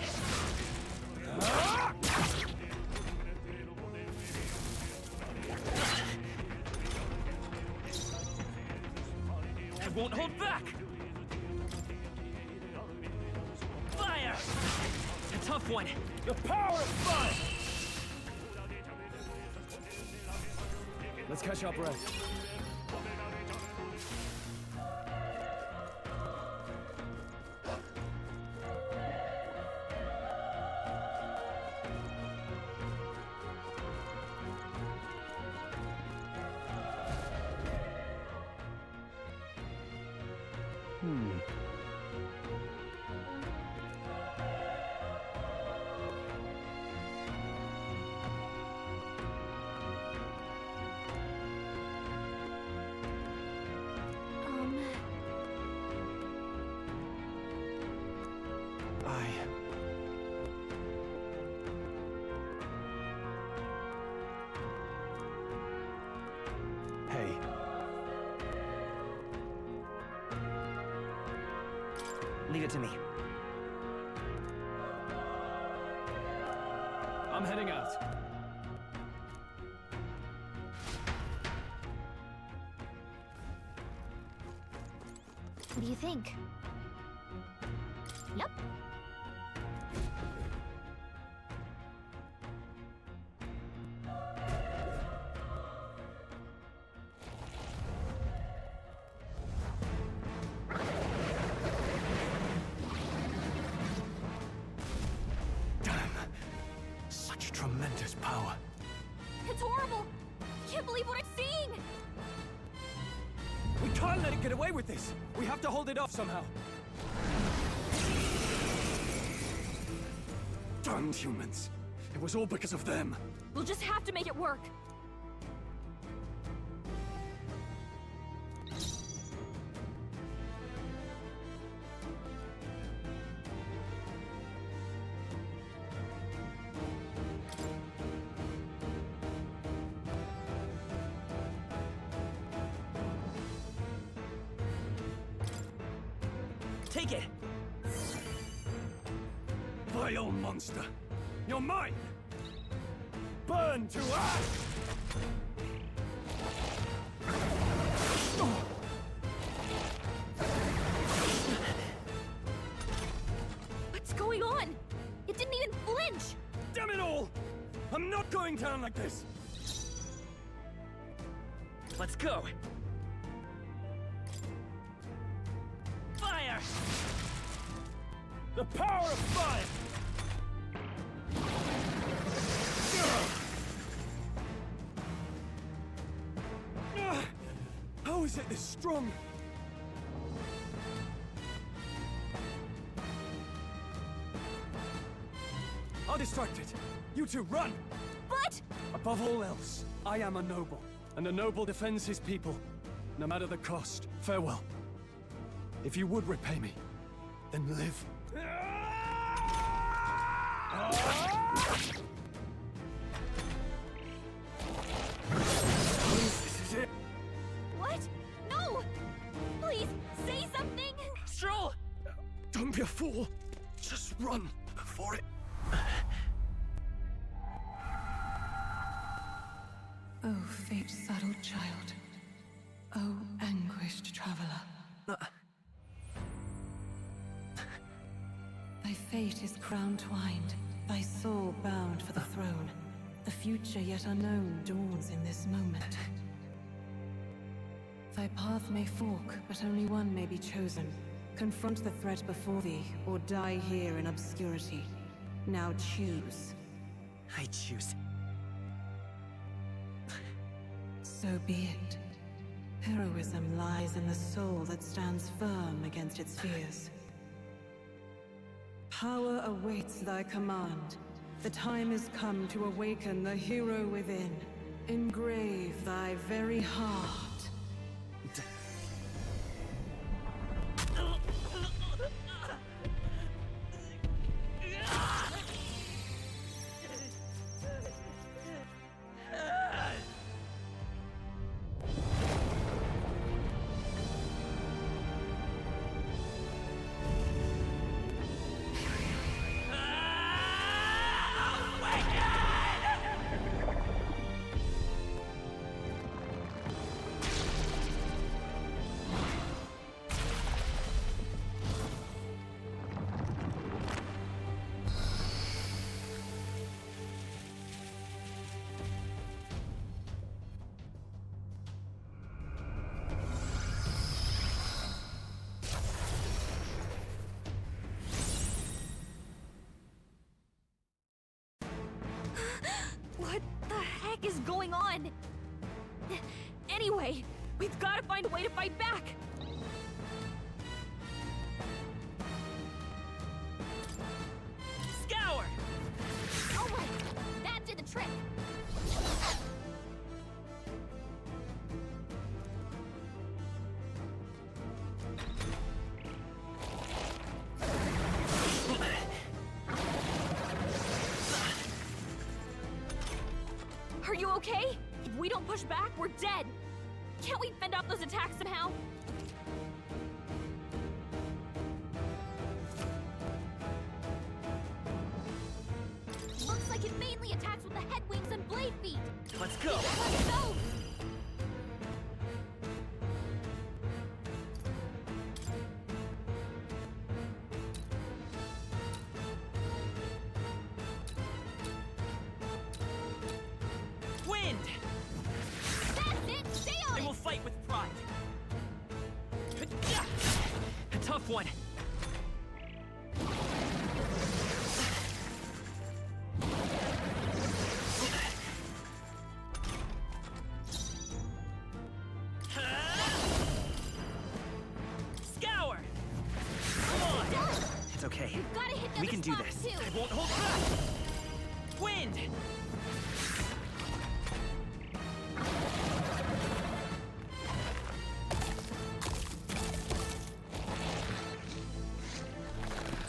I won't hold back! Fire! A tough one. The power of fire! Let's catch our breath. Hey. Leave it to me. I'm heading out. What do you think? Yep. Such tremendous power. It's horrible! I can't believe what I'm seeing! We can't let it get away with this! We have to hold it off somehow! Damn humans! It was all because of them! We'll just have to make it work! Take it! Vile monster! You're mine! Burn to ash! What's going on? It didn't even flinch! Damn it all! I'm not going down like this! Let's go! Fire! The power of fire! How is it this strong? I'll distract it. You two, run! But... Above all else, I am a noble, and a noble defends his people, no matter the cost. Farewell. If you would repay me, then live. This is it. What? No! Please, say something! Stroll! Don't be a fool. Just run for it. Oh, fate-saddled child. Oh, anguished traveler. Thy fate is crown-twined, thy soul bound for the throne. The future yet unknown dawns in this moment. Thy path may fork, but only one may be chosen. Confront the threat before thee, or die here in obscurity. Now choose. I choose. So be it. Heroism lies in the soul that stands firm against its fears. Power awaits thy command. The time is come to awaken the hero within. Engrave thy very heart. What the heck is going on? Anyway, we've got to find a way to fight back! trick. Are you okay? If we don't push back, we're dead. Can't we fend off those attacks somehow? Looks like it mainly attacks with the head wings and blade feet. Let's go! Let's go! Wind! That's it! Stay on I it! will fight with pride. A tough one. Scour! Come on! It's okay. You've gotta hit the We can do other this. spots, too. I won't hold back. Wind!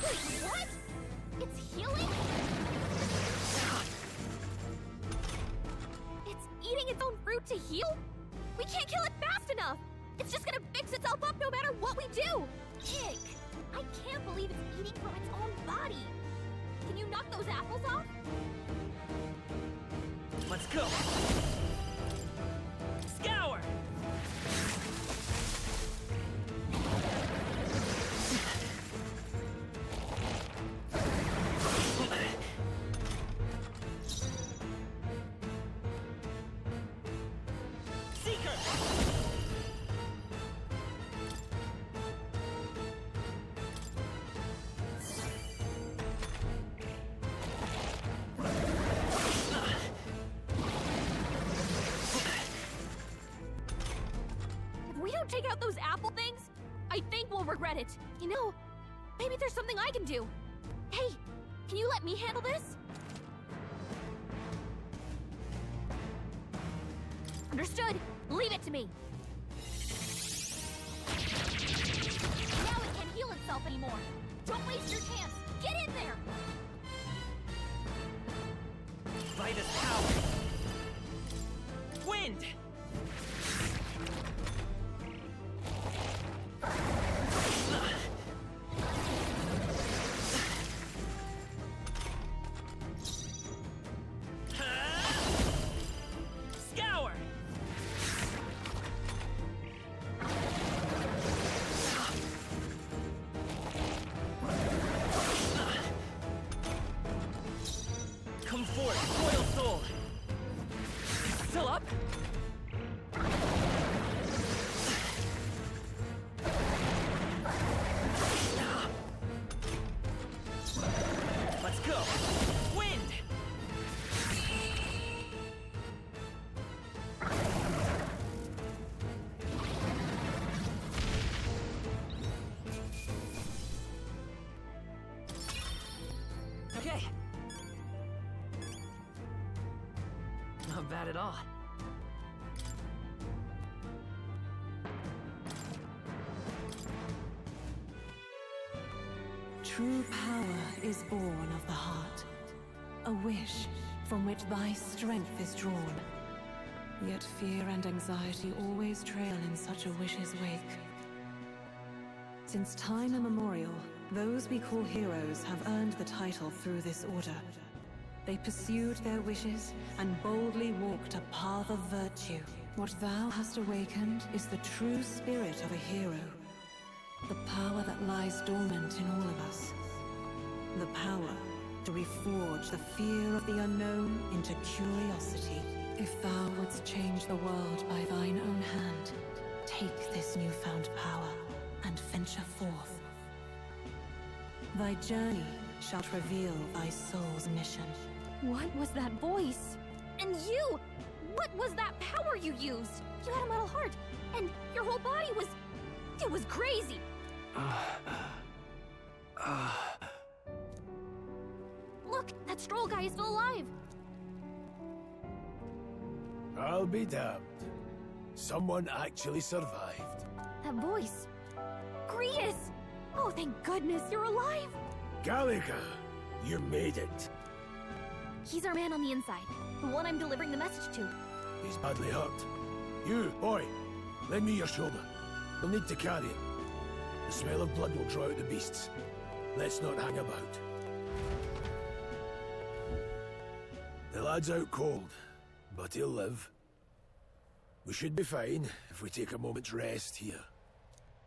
Wait, what? It's healing? It's eating its own fruit to heal? We can't kill it fast enough! It's just gonna fix itself up no matter what we do! Ick! I can't believe it's eating from its own body! Can you knock those apples off? Let's go! Scour! Seeker! If we don't take out those apple things, I think we'll regret it. You know, maybe there's something I can do. Hey, can you let me handle this? Understood. Leave it to me. Now it can't heal itself anymore. Don't waste your chance. Get in there. By this power! Wind! Scour! Come forth, royal soul! Still up? Let's go! Wind! Okay. Not bad at all. True power is born of the heart, a wish from which thy strength is drawn. Yet fear and anxiety always trail in such a wish's wake. Since time immemorial, those we call heroes have earned the title through this order. They pursued their wishes and boldly walked a path of virtue. What thou hast awakened is the true spirit of a hero. The power that lies dormant in all of us. The power to reforge the fear of the unknown into curiosity. If thou wouldst change the world by thine own hand, take this newfound power and venture forth. Thy journey shalt reveal thy soul's mission. What was that voice? And you! What was that power you used? You had a metal heart, and your whole body was... It was crazy! Look, that stroll guy is still alive! I'll be damned. Someone actually survived. That voice. Grius! Oh, thank goodness you're alive! Gallica, you made it. He's our man on the inside, the one I'm delivering the message to. He's badly hurt. You, boy, lend me your shoulder. You'll need to carry him. The smell of blood will draw out the beasts. Let's not hang about. The lad's out cold, but he'll live. We should be fine if we take a moment's rest here.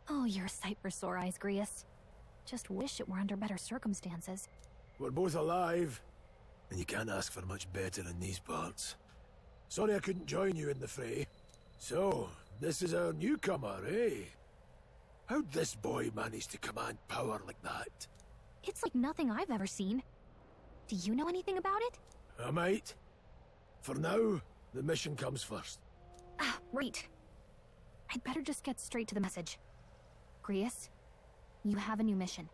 Oh, you're a sight for sore eyes, Grius. Just wish it were under better circumstances. We're both alive, and you can't ask for much better in these parts. Sorry I couldn't join you in the fray. So, this is our newcomer, eh? How'd this boy manage to command power like that? It's like nothing I've ever seen. Do you know anything about it? I might. For now, the mission comes first. Ah, right. I'd better just get straight to the message. Grius, you have a new mission.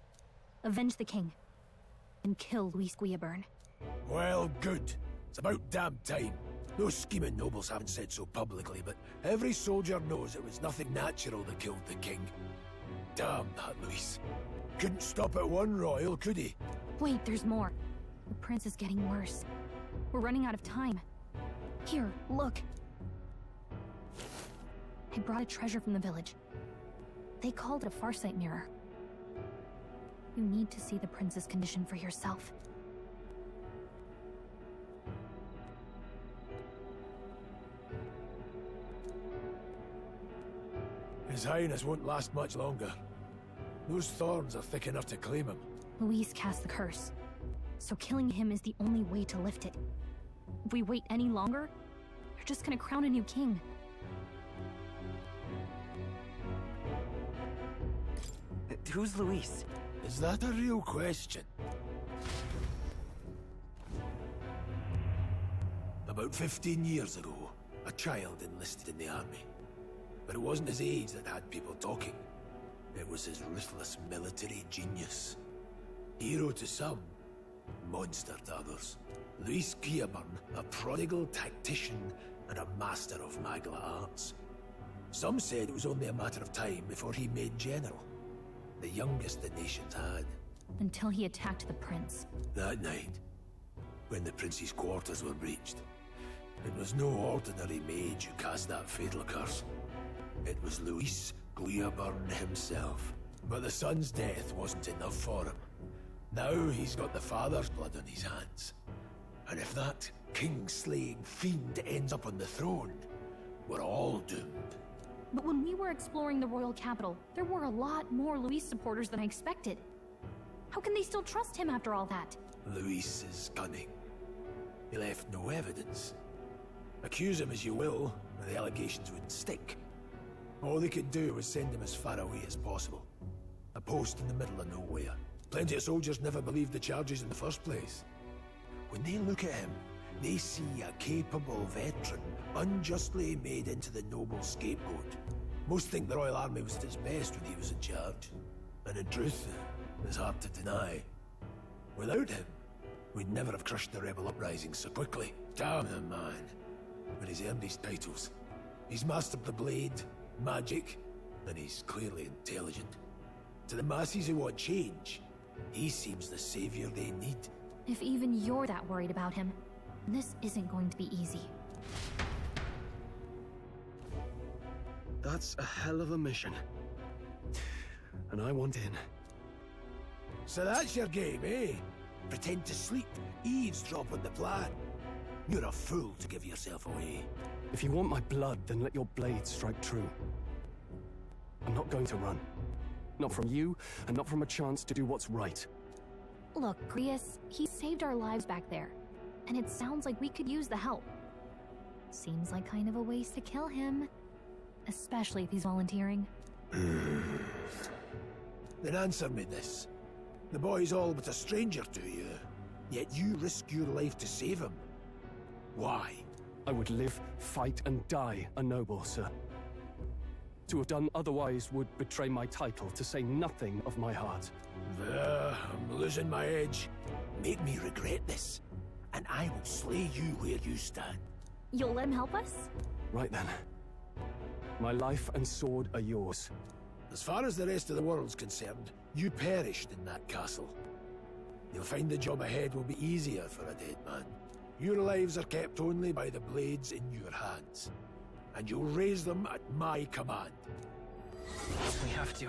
Avenge the king. And kill Luis Guillaburn. Well, good. It's about damn time. Those scheming nobles haven't said so publicly, but every soldier knows it was nothing natural that killed the king. Damn that Luis. Couldn't stop at one royal, could he? Wait, there's more. The prince is getting worse. We're running out of time. Here, look. I brought a treasure from the village. They called it a farsight mirror. You need to see the prince's condition for yourself. His Highness won't last much longer. Those thorns are thick enough to claim him. Luis cast the curse, so killing him is the only way to lift it. If we wait any longer, they're just gonna crown a new king. Who's Luis? Is that a real question? About 15 years ago, a child enlisted in the army. But it wasn't his age that had people talking. It was his ruthless military genius. Hero to some, monster to others. Luis Guillaburn, a prodigal tactician and a master of Magla arts. Some said it was only a matter of time before he made general. The youngest the nations had. Until he attacked the prince. That night, when the prince's quarters were breached, it was no ordinary mage who cast that fatal curse. It was Luis Guillaburn himself. But the son's death wasn't enough for him. Now he's got the father's blood on his hands. And if that king-slaying fiend ends up on the throne, we're all doomed. But when we were exploring the royal capital, there were a lot more Luis supporters than I expected. How can they still trust him after all that? Luis is cunning. He left no evidence. Accuse him as you will, the allegations wouldn't stick. All they could do was send him as far away as possible. A post in the middle of nowhere. Plenty of soldiers never believed the charges in the first place. When they look at him, they see a capable veteran, unjustly made into the noble scapegoat. Most think the Royal Army was at its best when he was in charge. And in truth, it's hard to deny. Without him, we'd never have crushed the rebel uprising so quickly. Damn the man. But he's earned his titles. He's mastered the blade, magic, and he's clearly intelligent. To the masses who want change, he seems the savior they need. If even you're that worried about him, this isn't going to be easy. That's a hell of a mission. And I want in. So that's your game, eh? Pretend to sleep, eavesdrop on the plan. You're a fool to give yourself away. If you want my blood, then let your blade strike true. I'm not going to run. Not from you, and not from a chance to do what's right. Look, Grius, he saved our lives back there. And it sounds like we could use the help. Seems like kind of a waste to kill him. Especially if he's volunteering. Then answer me this. The boy's all but a stranger to you, yet you risk your life to save him. Why? I would live, fight, and die a noble, sir. To have done otherwise would betray my title, to say nothing of my heart. I'm losing my edge. Make me regret this, and I will slay you where you stand. You'll let him help us? Right then. My life and sword are yours. As far as the rest of the world's concerned, you perished in that castle. You'll find the job ahead will be easier for a dead man. Your lives are kept only by the blades in your hands, and you'll raise them at my command. We have to.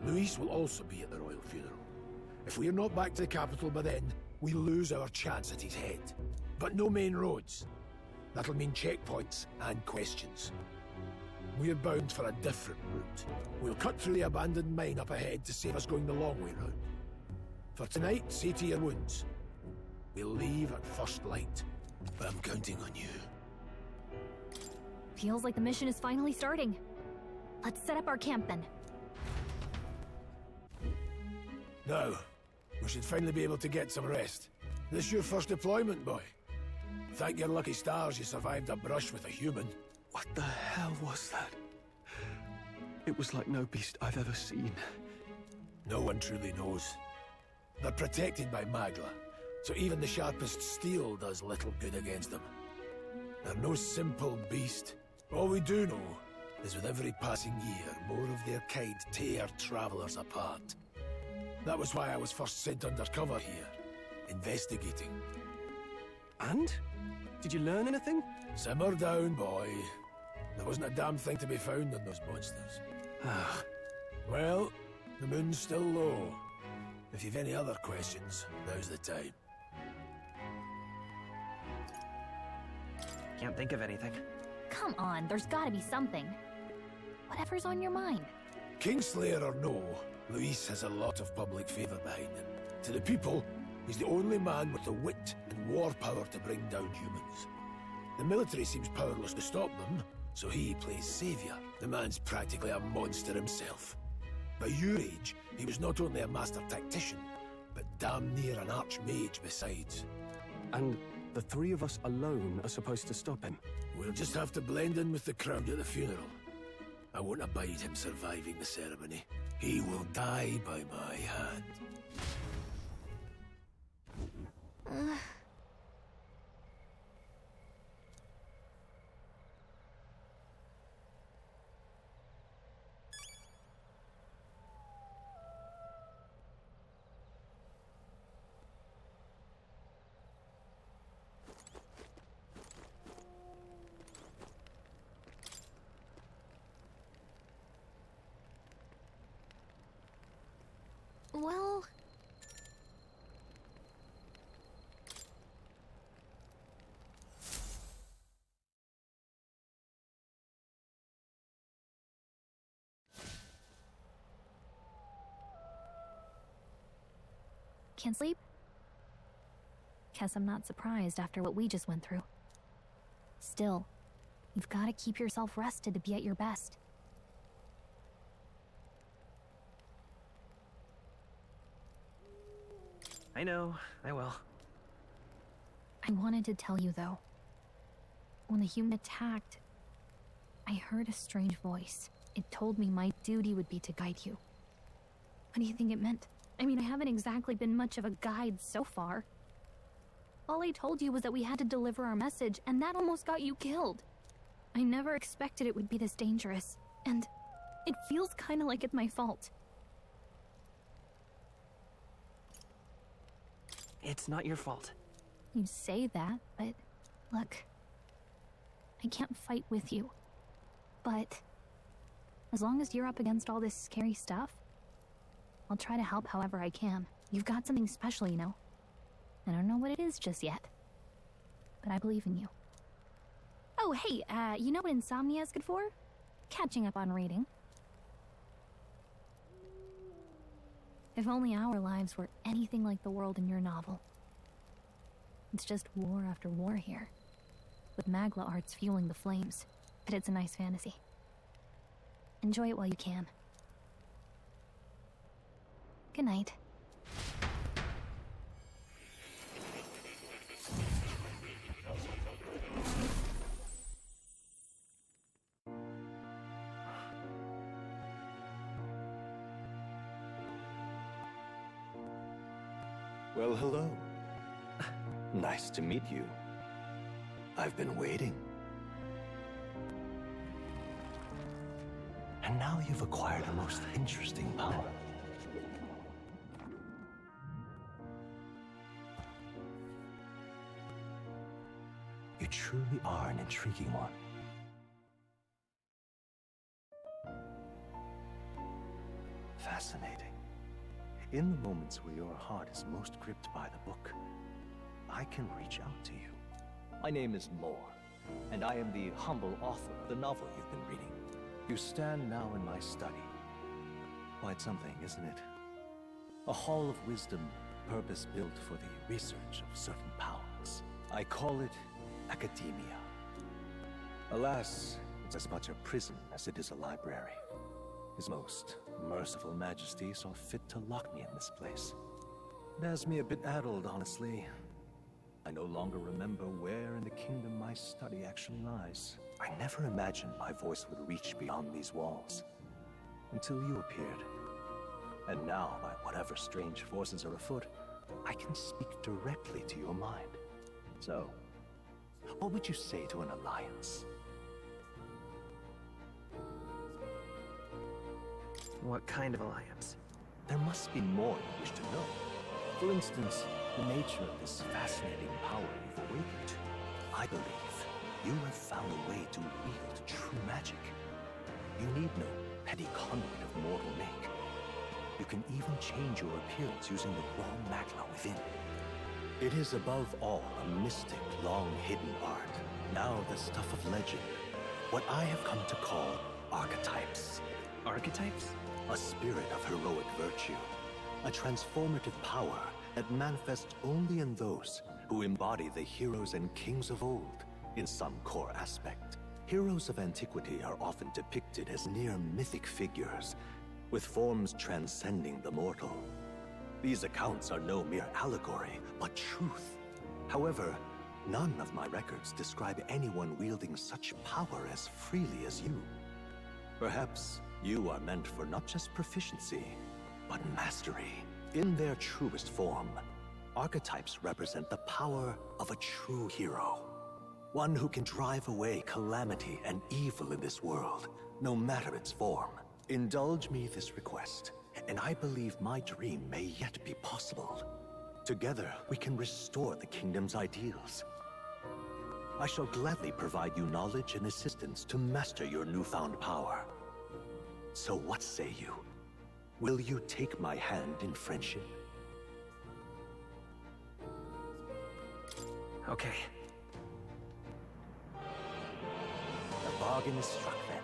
Luis will also be at the royal funeral. If we're not back to the capital by then, we lose our chance at his head. But no main roads. That'll mean checkpoints and questions. We're bound for a different route. We'll cut through the abandoned mine up ahead to save us going the long way round. For tonight, see to your wounds. We'll leave at first light, but I'm counting on you. Feels like the mission is finally starting. Let's set up our camp then. Now, we should finally be able to get some rest. This your first deployment, boy? Thank your lucky stars you survived a brush with a human. What the hell was that? It was like no beast I've ever seen. No one truly knows. They're protected by Magla, so even the sharpest steel does little good against them. They're no simple beast. All we do know is with every passing year, more of their kind tear travelers apart. That was why I was first sent undercover here, investigating. And? Did you learn anything? Simmer down, boy. There wasn't a damn thing to be found on those monsters. Well, the moon's still low. If you've any other questions, now's the time. Can't think of anything. Come on, there's gotta be something. Whatever's on your mind. Kingslayer or no, Luis has a lot of public favor behind him. To the people, he's the only man with the wit and war power to bring down humans. The military seems powerless to stop them, so he plays savior. The man's practically a monster himself. By your age, he was not only a master tactician, but damn near an archmage besides. And the three of us alone are supposed to stop him? We'll just have to blend in with the crowd at the funeral. I won't abide him surviving the ceremony. He will die by my hand. Well... Can't sleep? Guess I'm not surprised after what we just went through. Still, you've got to keep yourself rested to be at your best. I know, I will. I wanted to tell you, though. When the human attacked, I heard a strange voice. It told me my duty would be to guide you. What do you think it meant? I mean, I haven't exactly been much of a guide so far. All I told you was that we had to deliver our message, and that almost got you killed. I never expected it would be this dangerous, and it feels kind of like it's my fault. It's not your fault. You say that, but look, I can't fight with you. But as long as you're up against all this scary stuff, I'll try to help however I can. You've got something special, you know. I don't know what it is just yet, but I believe in you. Oh, hey, you know what insomnia is good for? Catching up on reading. If only our lives were anything like the world in your novel. It's just war after war here, with Magla arts fueling the flames, but it's a nice fantasy. Enjoy it while you can. Good night. Well, hello. Nice to meet you. I've been waiting. And now you've acquired a most interesting power. You truly are an intriguing one. Fascinating. In the moments where your heart is most gripped by the book, I can reach out to you. My name is Moore, and I am the humble author of the novel you've been reading. You stand now in my study. Quite something, isn't it? A hall of wisdom, purpose-built for the research of certain powers. I call it academia. Alas, it's as much a prison as it is a library. His most merciful majesty saw fit to lock me in this place. It has me a bit addled, honestly. I no longer remember where in the kingdom my study actually lies. I never imagined my voice would reach beyond these walls, until you appeared. And now, by whatever strange forces are afoot, I can speak directly to your mind. So, what would you say to an alliance? What kind of alliance? There must be more you wish to know. For instance, the nature of this fascinating power you've awakened to. I believe you have found a way to wield true magic. You need no petty conduit of mortal make. You can even change your appearance using the raw magma within. It is above all a mystic, long-hidden art. Now the stuff of legend. What I have come to call archetypes. Archetypes? A spirit of heroic virtue. A transformative power that manifests only in those who embody the heroes and kings of old in some core aspect. Heroes of antiquity are often depicted as near mythic figures, with forms transcending the mortal. These accounts are no mere allegory, but truth. However, none of my records describe anyone wielding such power as freely as you. Perhaps you are meant for not just proficiency, but mastery. In their truest form, archetypes represent the power of a true hero. One who can drive away calamity and evil in this world, no matter its form. Indulge me this request, and I believe my dream may yet be possible. Together, we can restore the kingdom's ideals. I shall gladly provide you knowledge and assistance to master your newfound power. So what say you? Will you take my hand in friendship? Okay. The bargain is struck then.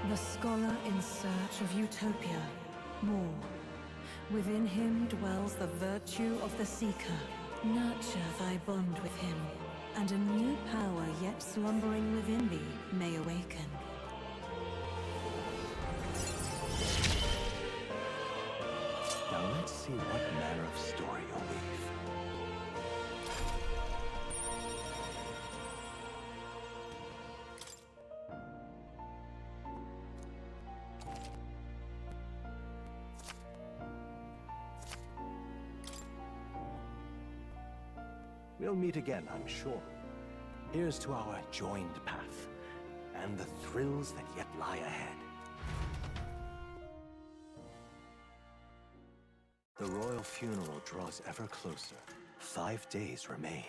The scholar in search of utopia, more. Within him dwells the virtue of the seeker. Nurture thy bond with him, and a new power yet slumbering within thee may awaken. Now let's see what manner of story you'll weave. We'll meet again, I'm sure. Here's to our joined path, and the thrills that yet lie ahead. The royal funeral draws ever closer. 5 days remain.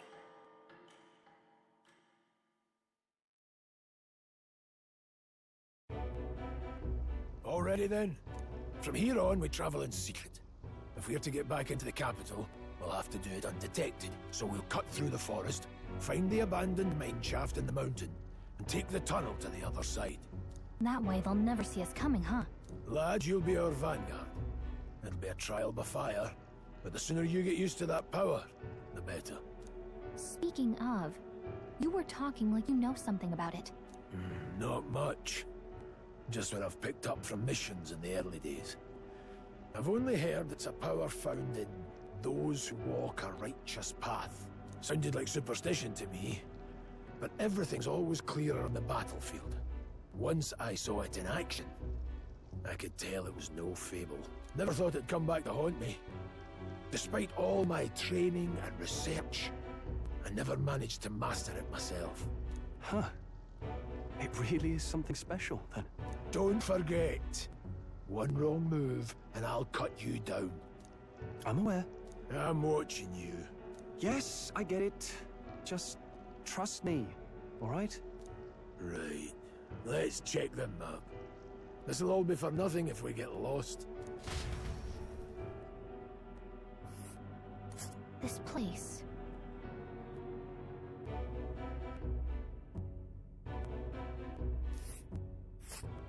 Already then? From here on, we travel in secret. If we're to get back into the capital, we'll have to do it undetected. So we'll cut through the forest, find the abandoned mine shaft in the mountain, and take the tunnel to the other side. That way they'll never see us coming, huh? Lad, you'll be our vanguard. It'll be a trial by fire, but the sooner you get used to that power, the better. Speaking of, you were talking like you know something about it. Not much. Just what I've picked up from missions in the early days. I've only heard it's a power found in those who walk a righteous path. Sounded like superstition to me, but everything's always clearer on the battlefield. Once I saw it in action, I could tell it was no fable. Never thought it'd come back to haunt me. Despite all my training and research, I never managed to master it myself. Huh. It really is something special, then. Don't forget, one wrong move and I'll cut you down. I'm aware. I'm watching you. Yes, I get it. Just trust me, all right? Right. Let's check the map. This'll all be for nothing if we get lost. This place.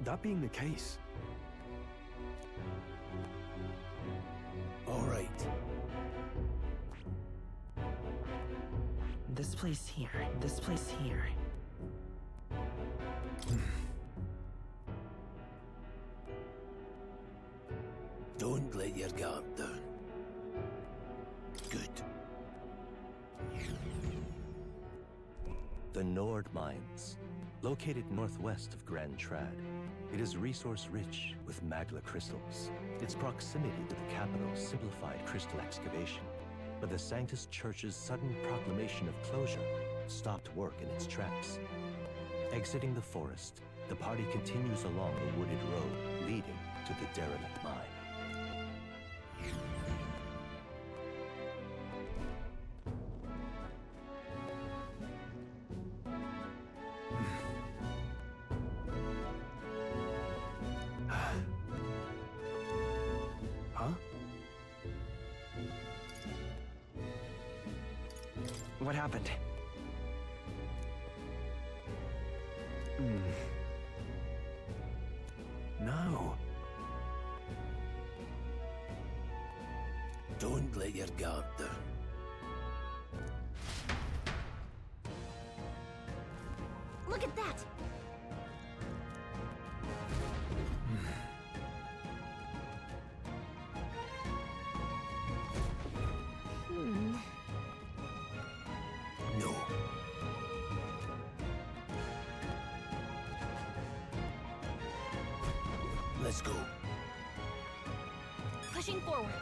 That being the case... All right. This place here, this place here. Don't let your guard down. Good. The Nord Mines, located northwest of Grand Trad. It is resource-rich with magla crystals. Its proximity to the capital simplified crystal excavation, but the Sanctus Church's sudden proclamation of closure stopped work in its tracks. Exiting the forest, the party continues along a wooded road leading to the derelict mine. What happened? No. Don't let your guard down. Look at that! No. Let's go. Pushing forward.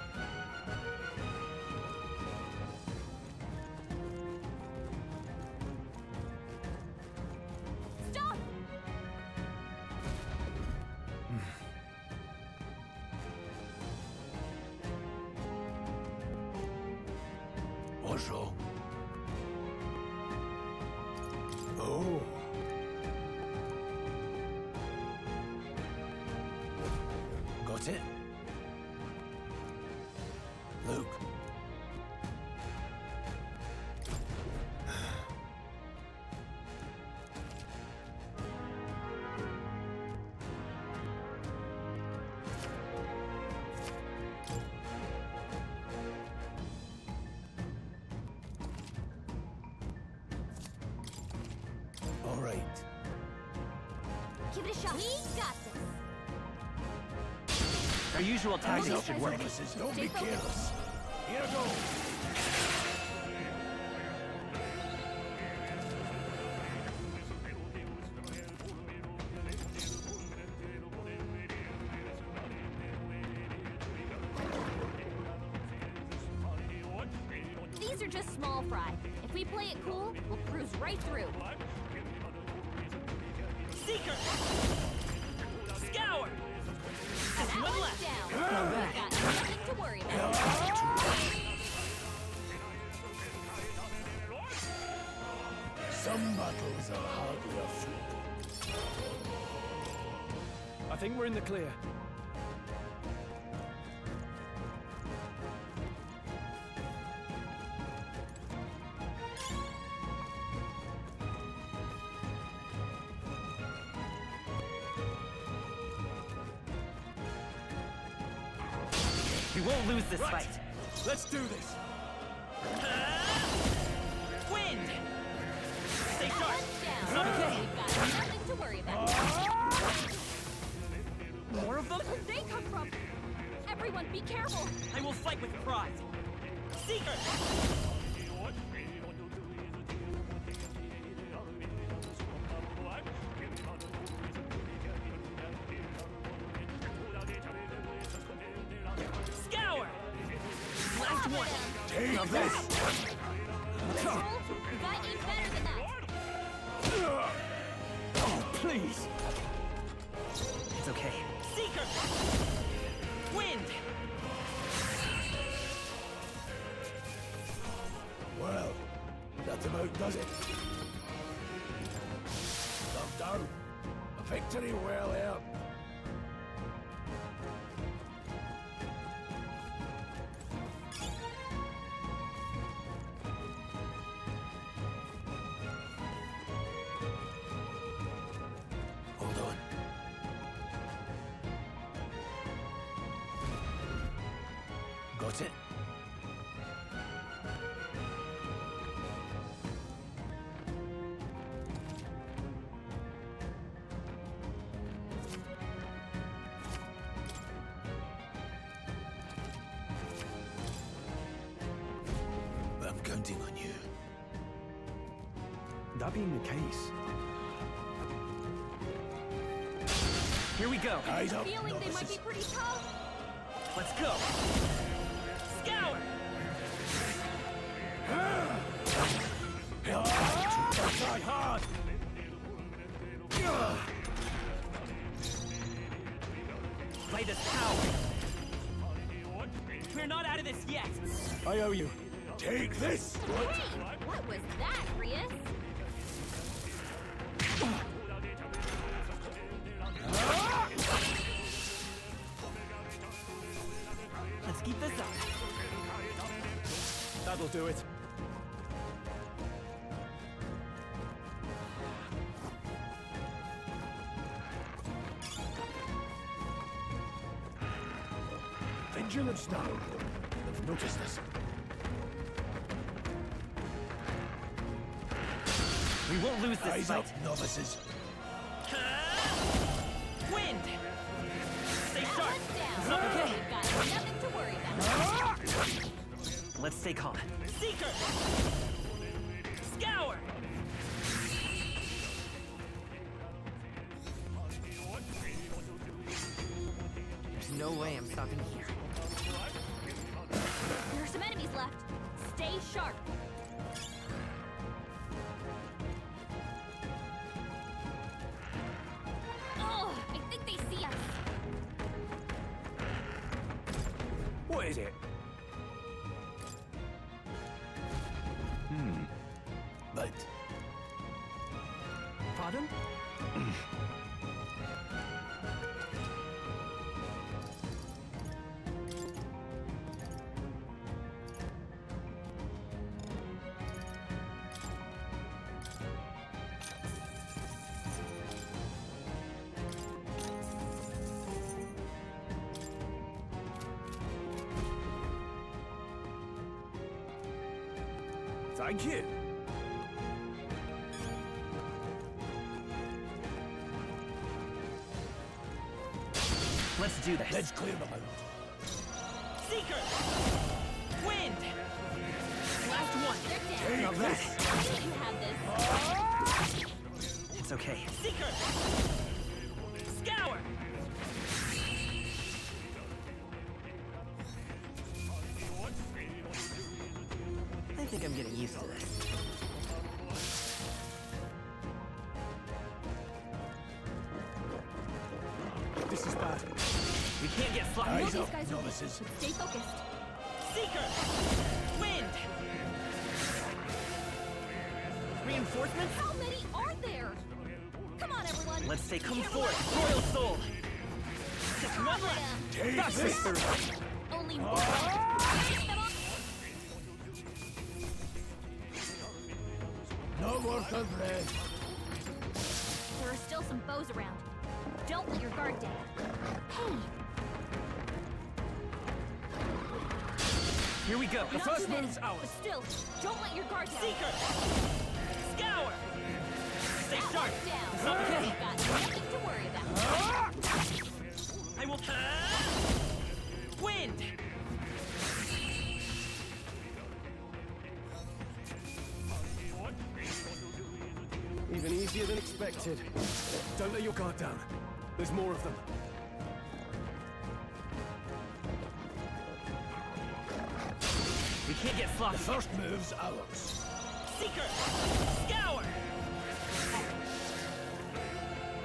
Stop! What's wrong? Oh. Got it? Luke. All right. Give it a shot. We got this. Our usual tactics should work. Don't be careless. Here goes. These are just small fry. If we play it cool, we'll cruise right through. Seeker! Scour! That one's down. We've got nothing to worry about. Some battles are hardly afoot. I think we're in the clear. We won't lose this fight. Let's do this. Wind! Stay That sharp! one's down. Okay. We've got nothing to worry about. More of them? Where'd they come from? Everyone, be careful. I will fight with pride. Seeker! Scour! Blast one. Take Love this! that. Fight ain't better than that. Oh, please! It's okay. Seeker! Wind! Well, that about does it. Job done. A victory well earned. Hold on. Got it? I'm counting on you. That being the case, here we go. Eyes up, Feeling they might be novices. pretty tough. Let's go. Scour! Try hard! Play this power. We're not out of this yet. I owe you. Take this! Hey, what was that, Rias? Let's keep this up. That'll do it. Vigilance now. They've noticed us. We won't lose this Eyes fight. up, novices. Wind! Stay sharp. Down. Okay. We've got nothing to worry about. Let's stay calm. Seeker! Scour! There's no way I'm stopping here. There are some enemies left. Stay sharp. Oh, I think they see us. What is it? But Pardon? Thank you. Let's do this. let's clear them out. Seeker! Wind! Last one. Take Now this! that. You have this. It's okay. Seeker! Scour! I think I'm getting used to this. This is bad. We can't get sloppy. Eyes These up, guys are novices. Stay focused. Seeker! Wind! Reinforcements? How many are there? Come on, everyone. Let's say come forth, Royal Soul! Just one left! Take That's the this! spirit. Only one. No more cold bread. There are still some bows around. Don't let your guard down. Hey, Here we go. not too many, but still, don't let your guard down. Seeker! Scour! Stay That sharp! one's down. It's not okay. You've got nothing to worry about. I will... Wind! Even easier than expected. Don't let your guard down. There's more of them. can't get sloppy. The first move's ours. Seeker! Scour!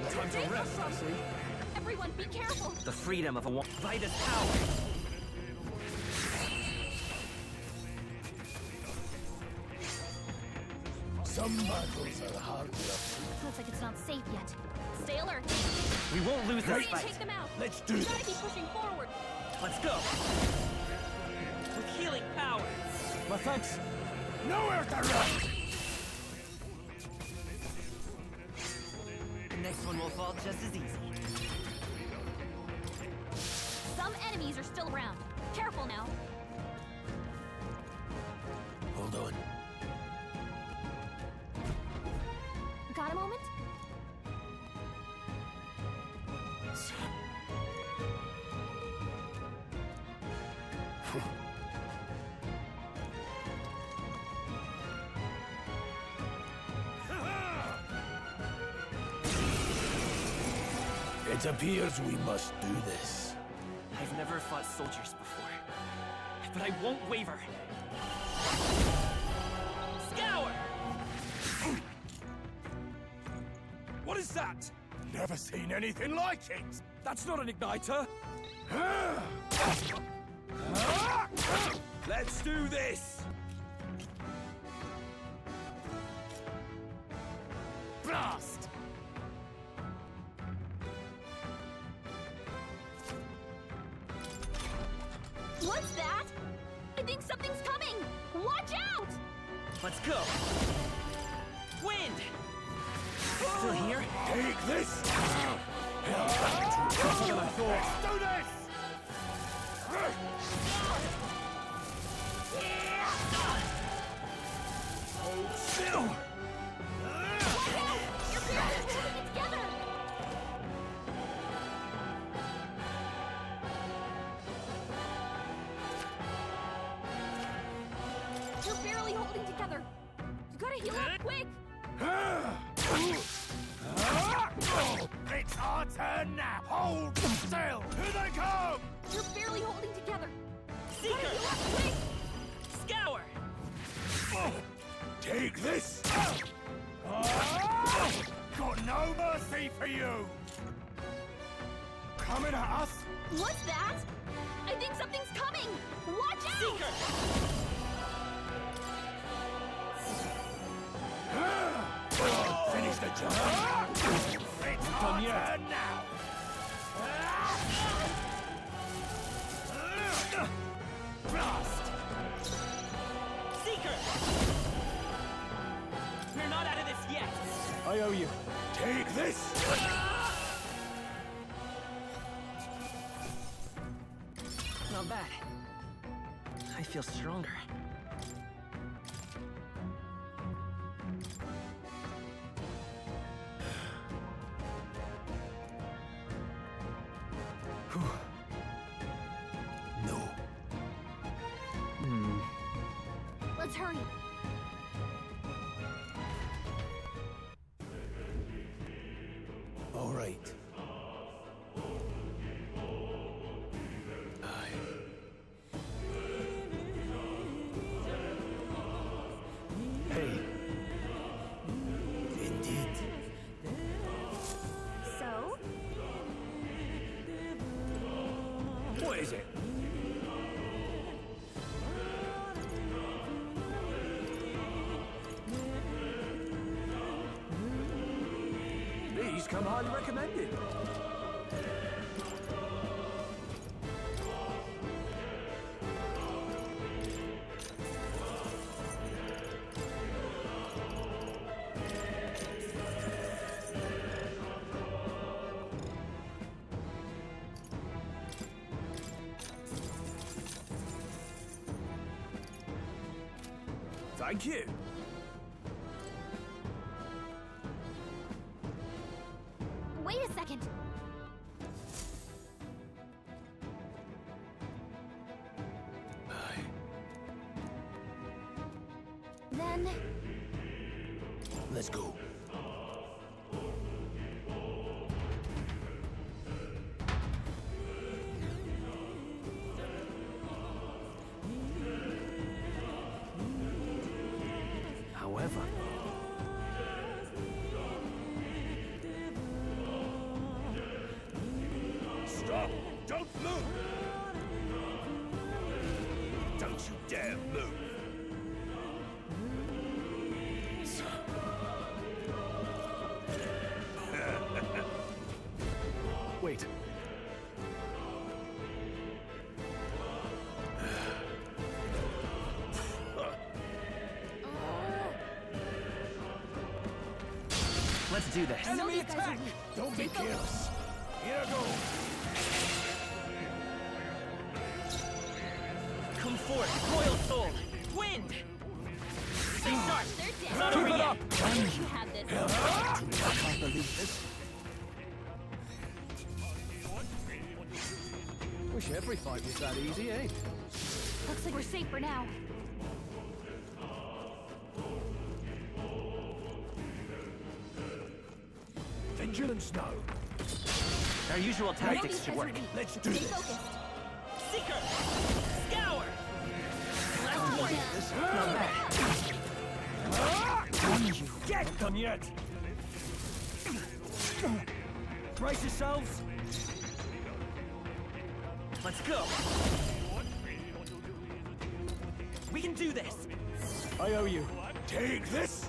No time to rest, I see. Everyone, be careful! The freedom of a woman. By this power! Some battles are hard enough. Looks like it's not safe yet. Stay alert. We won't lose Hurry this and fight. take them out. Let's do We gotta this. keep pushing forward. Let's go! With healing power! My thanks. Nowhere to run! The next one will fall just as easy. Some enemies are still around. Careful now. Hold on. Got a moment? It appears we must do this. I've never fought soldiers before, but I won't waver. Scour! What is that? Never seen anything like it! That's not an igniter. Let's do this! Blast! What's that? I think something's coming! Watch out! Let's go! Wind! Still here? Take this! Tougher than I thought. Let's do this! Hold still! You're barely holding it together! You're barely holding together. You gotta heal up quick! It's our turn now! Hold still! Here they come! You're barely holding together. Seeker! Gotta heal up quick! Scour! Take this! Got no mercy for you! Coming at us? What's that? I think something's coming! Watch out! Seeker! Finish the job! It's our turn now! Blast! Seeker! We're not out of this yet! I owe you. Take this! Not bad. I feel stronger. No. Let's hurry. All right. Hey. Indeed. So? What is it? These come highly recommended. Thank you. Wait a second. Then... Let's go. Don't move! Don't you dare move! Wait. Let's do this. Enemy attack! Don't be careless. Here I go. Come forth, royal soul! Wind! Stay sharp. They're dead. Not Keep over it yet. up! You have this. I can't believe this. Wish every fight was that easy, eh? Looks like we're safe for now. Vigilance now. Our usual tactics should work. Let's do Stay this. focused. Seeker! Scour! Last warning. Damn you! Get them yet! Brace yourselves. Let's go! We can do this! I owe you. Take this!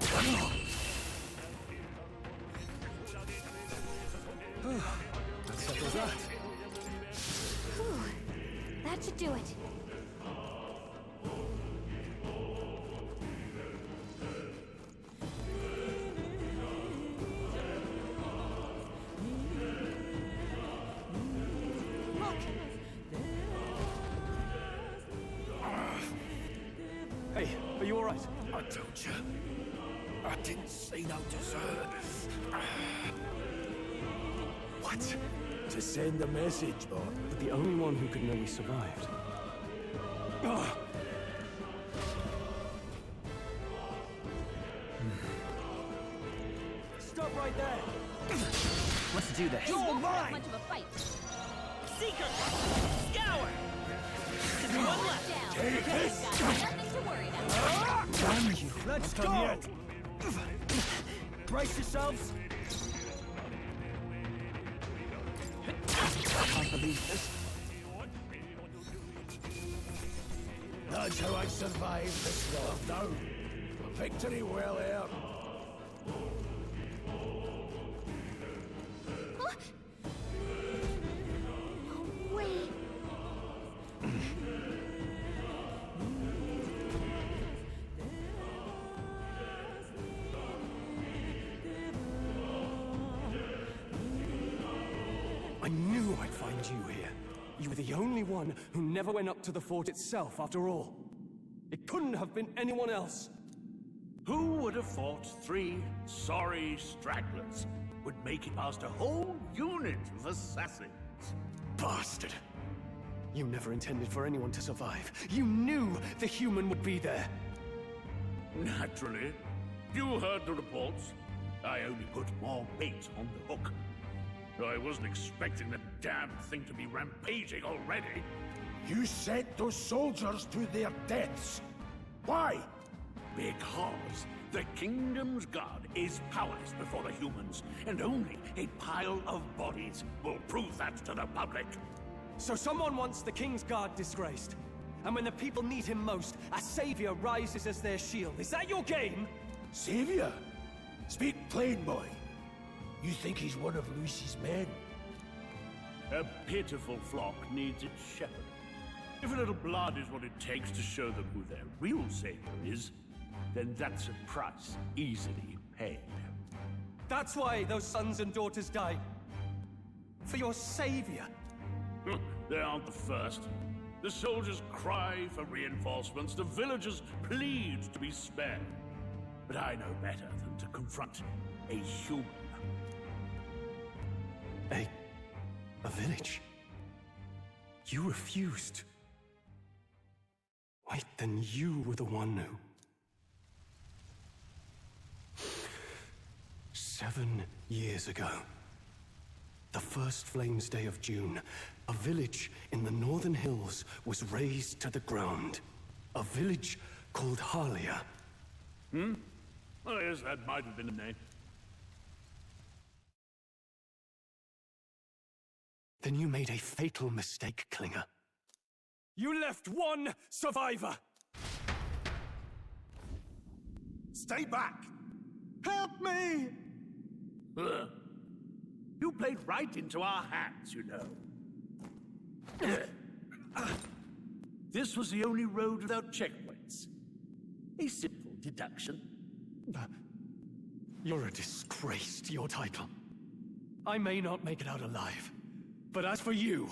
That settles that. Whew. That should do it. Look! Hey, are you alright? I told you. I didn't see no dessert. What? To send a message, boy. But the only one who could know we survived. Stop right there! Let's do this. It won't be that much of a fight. Seeker! Scour! Just one left. Down. Take this! Got nothing to worry about. Damn you! Let's go! Brace yourselves! I can't believe this. That's how I survived this war, no. Victory well earned. Huh? No way. I knew I'd find you here. You were the only one who never went up to the fort itself, after all. It couldn't have been anyone else. Who would have thought 3 sorry stragglers would make it past a whole unit of assassins? Bastard! You never intended for anyone to survive. You knew the human would be there. Naturally. You heard the reports. I only put more bait on the hook. I wasn't expecting the damn thing to be rampaging already. You sent those soldiers to their deaths. Why? Because the kingdom's god is powerless before the humans, and only a pile of bodies will prove that to the public. So someone wants the King's Guard disgraced. And when the people need him most, a savior rises as their shield. Is that your game? Savior? Speak plain, boy. You think he's one of Luis's men? A pitiful flock needs its shepherd. If a little blood is what it takes to show them who their real savior is, then that's a price easily paid. That's why those sons and daughters died. For your savior. They aren't the first. The soldiers cry for reinforcements, the villagers plead to be spared. But I know better than to confront a human. A village? You refused. Wait, then you were the one who... 7 years ago, the first Flames Day of June, a village in the northern hills was razed to the ground. A village called Harlia. Oh yes, that might have been the name. Then you made a fatal mistake, Klinger. You left one survivor! Stay back! Help me! You played right into our hands, you know. This was the only road without checkpoints. A simple deduction. You're a disgrace to your title. I may not make it out alive, but as for you,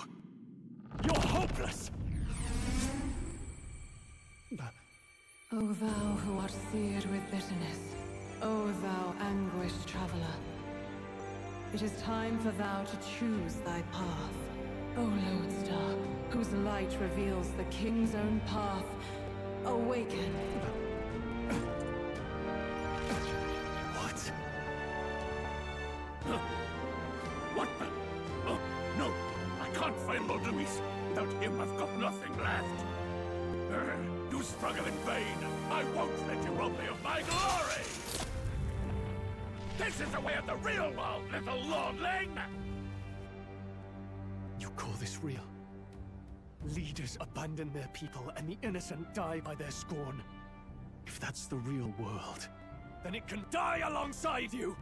you're hopeless! O thou who art seared with bitterness, O thou anguished traveler, it is time for thou to choose thy path. O lodestar, whose light reveals the king's own path, awaken. What? What the? Oh, no! I can't find Lord Luis. Without him, I've got nothing left. You struggle in vain. I won't let you rob me of my glory! This is the way of the real world, little lordling! You call this real? Leaders abandon their people and the innocent die by their scorn. If that's the real world, then it can die alongside you!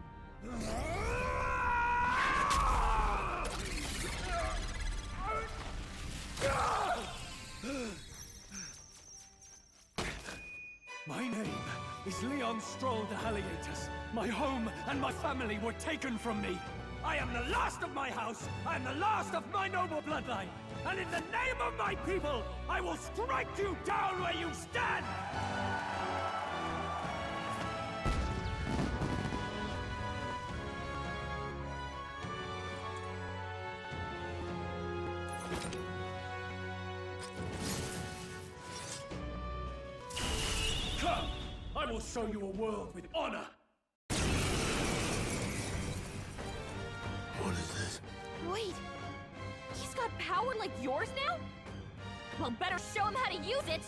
My name is Leon Stroll de Halietas. My home and my family were taken from me. I am the last of my house. I am the last of my noble bloodline. And in the name of my people, I will strike you down where you stand! Come! I will show you a world with honor! What is this? Wait, he's got power like yours now? Well, better show him how to use it!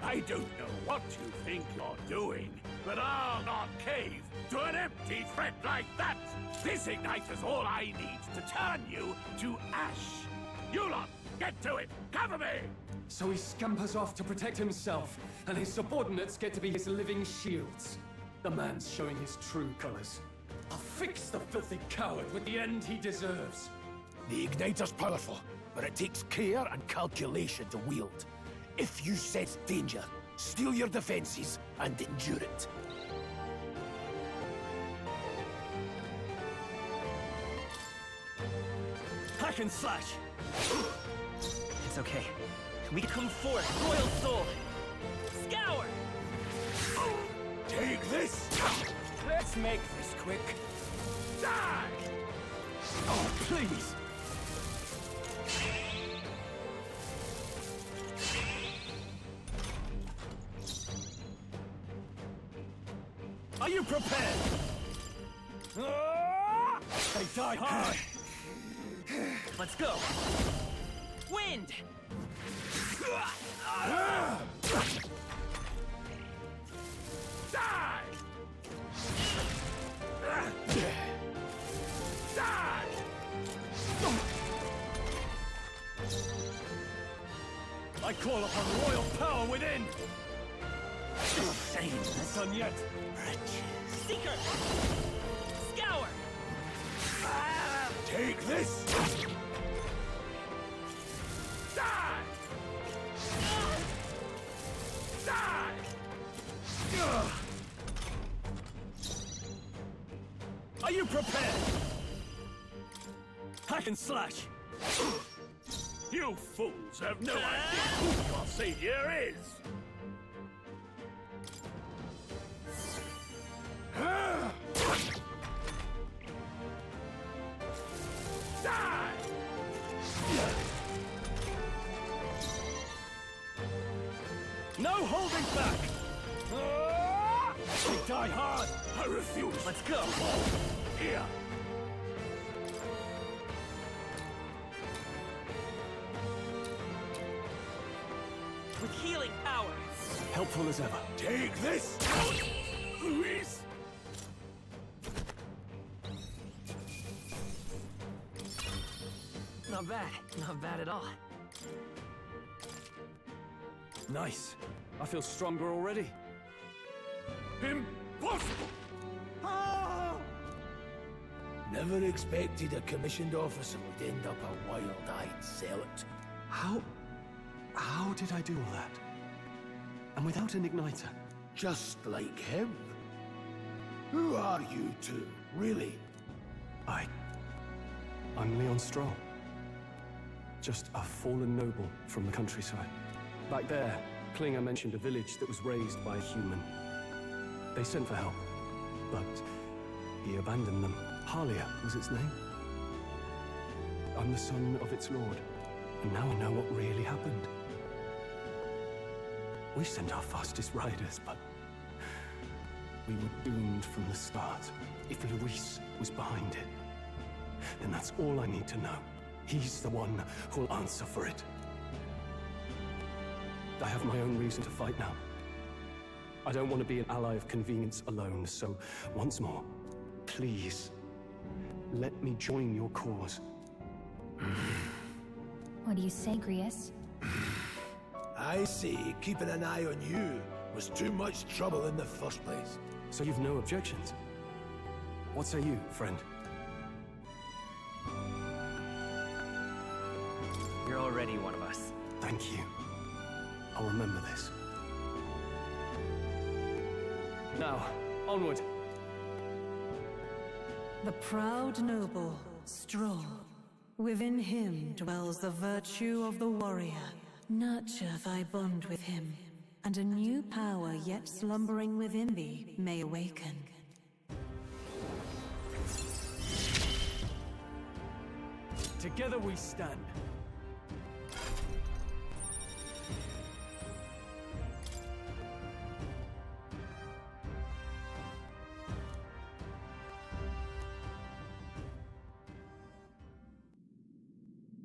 I don't know what you think you're doing, but I'll not cave to an empty threat like that! This igniter's all I need to turn you to ash! You lot, get to it! Cover me! So he scampers off to protect himself, and his subordinates get to be his living shields. The man's showing his true colors. I'll fix the filthy coward with the end he deserves. The igniter's powerful, but it takes care and calculation to wield. If you sense danger, steel your defenses and endure it. Hack and slash! It's okay. We come forth, Royal Soul! Scour! Take this! Let's make this quick. Die! Oh, please! Are you prepared? They die hard! Let's go! Wind! Die! Die! I call upon royal power within! Shameless. Done yet? Seeker! Scour! Take this! Die! Die! Are you prepared? Hack and slash! You fools have no idea who your savior is! Die! No holding back! They die hard! I refuse! Let's go! Here! With healing power! Helpful as ever. Take this! Luis! Not bad. Not bad at all. Nice. I feel stronger already. Impossible! Never expected a commissioned officer would end up a wild-eyed zealot. How did I do all that? And without an igniter? Just like him. Who are you two, really? I'm Leon Stroll. Just a fallen noble from the countryside. Back there, Klinger mentioned a village that was raised by a human. They sent for help, but he abandoned them. Halia was its name. I'm the son of its lord, and now I know what really happened. We sent our fastest riders, but we were doomed from the start. If Luis was behind it, then that's all I need to know. He's the one who'll answer for it. I have my own reason to fight now. I don't want to be an ally of convenience alone, so once more, please, let me join your cause. What do you say, Grius? I say keeping an eye on you was too much trouble in the first place. So you've no objections? What say you, friend? You're already one of us. Thank you. I'll remember this. Now, onward. The proud noble, Stroll. Within him dwells the virtue of the warrior. Nurture thy bond with him, and a new power yet slumbering within thee may awaken. Together we stand.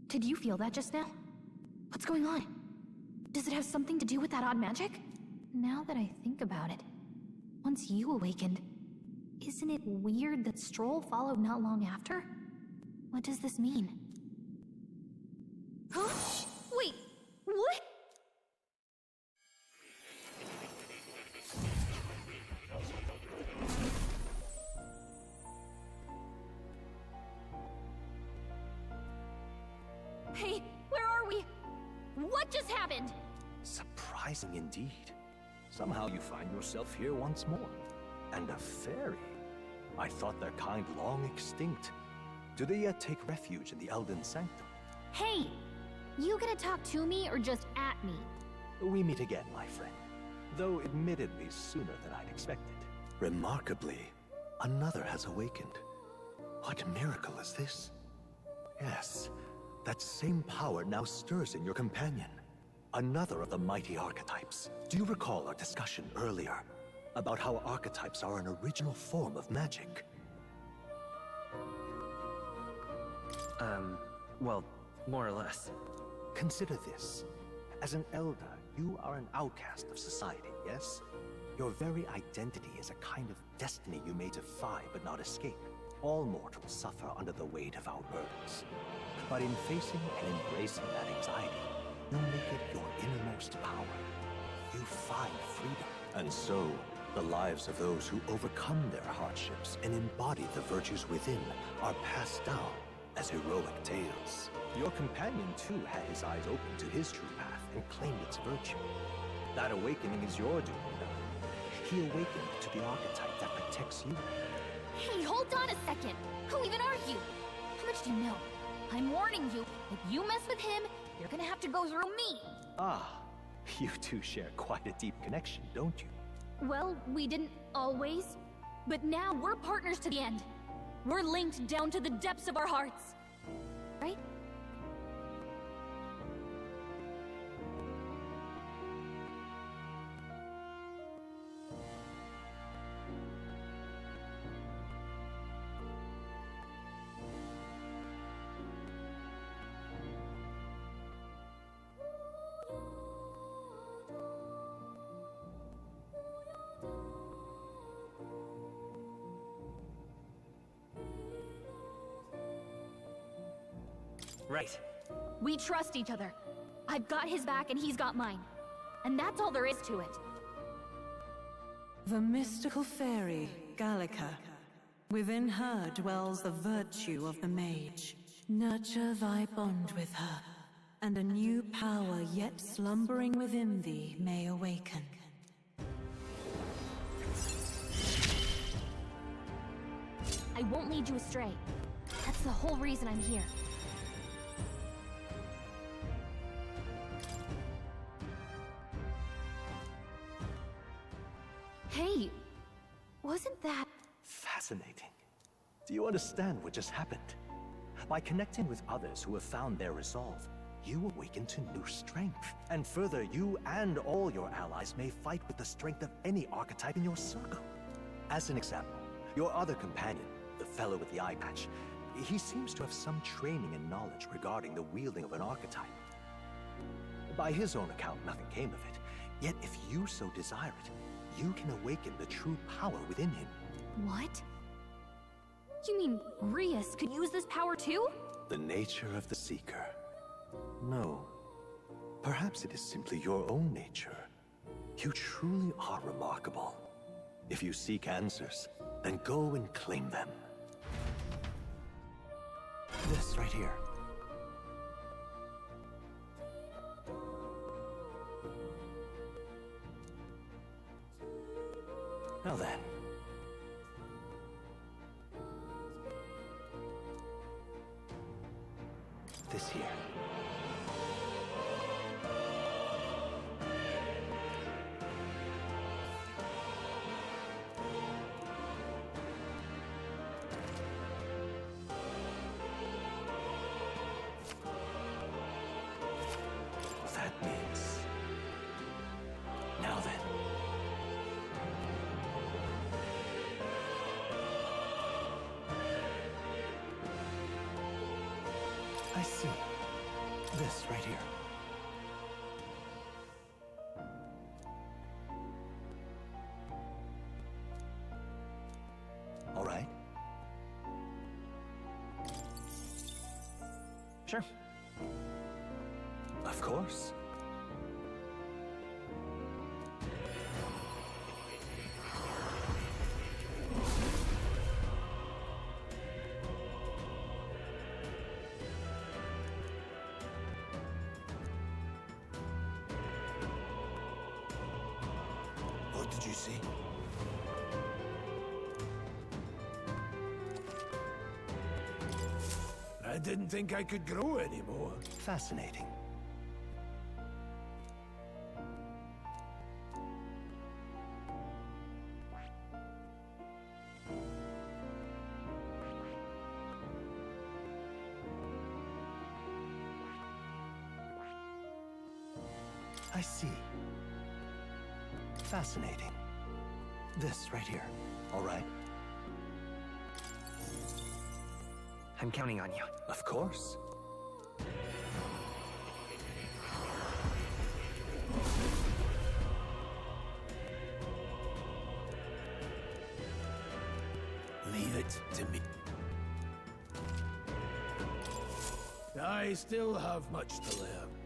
Did you feel that just now? What's going on? Does it have something to do with that odd magic? Now that I think about it, once you awakened, isn't it weird that Stroll followed not long after? What does this mean? Huh? Wait, what? Hey, where are we? What just happened? Surprising indeed. Somehow you find yourself here once more. And a fairy. I thought their kind long extinct. Do they yet take refuge in the Elden Sanctum? Hey! You gonna talk to me or just at me? We meet again, my friend. Though admittedly sooner than I'd expected. Remarkably, another has awakened. What miracle is this? Yes, that same power now stirs in your companion. Another of the mighty archetypes. Do you recall our discussion earlier about how archetypes are an original form of magic? Well, more or less. Consider this. As an elder, you are an outcast of society, yes? Your very identity is a kind of destiny you may defy but not escape. All mortals suffer under the weight of our burdens. But in facing and embracing that anxiety, you make it your innermost power. You find freedom. And so, the lives of those who overcome their hardships and embody the virtues within are passed down as heroic tales. Your companion, too, had his eyes open to his true path and claimed its virtue. That awakening is your doing, though. He awakened to the archetype that protects you. Hey, hold on a second! Who even are you? How much do you know? I'm warning you, if you mess with him, you're gonna have to go through me! Ah, you two share quite a deep connection, don't you? Well, we didn't always. But now we're partners to the end. We're linked down to the depths of our hearts. Right? Right. We trust each other. I've got his back and he's got mine. And that's all there is to it. The mystical fairy, Gallica. Within her dwells the virtue of the mage. Nurture thy bond with her, and a new power yet slumbering within thee may awaken. I won't lead you astray. That's the whole reason I'm here. Hey, wasn't that... Fascinating. Do you understand what just happened? By connecting with others who have found their resolve, you awaken to new strength. And further, you and all your allies may fight with the strength of any archetype in your circle. As an example, your other companion, the fellow with the eye patch, he seems to have some training and knowledge regarding the wielding of an archetype. By his own account, nothing came of it. Yet if you so desire it, you can awaken the true power within him. What? You mean Rias could use this power too? The nature of the Seeker. No. Perhaps it is simply your own nature. You truly are remarkable. If you seek answers, then go and claim them. This right here. Now then. This here. That means... Now then. I see. This right here. All right. Sure. Of course. What did you see? I didn't think I could grow anymore. Fascinating. I see. Fascinating. This right here. All right. I'm counting on you. Of course. Leave it to me. I still have much to learn.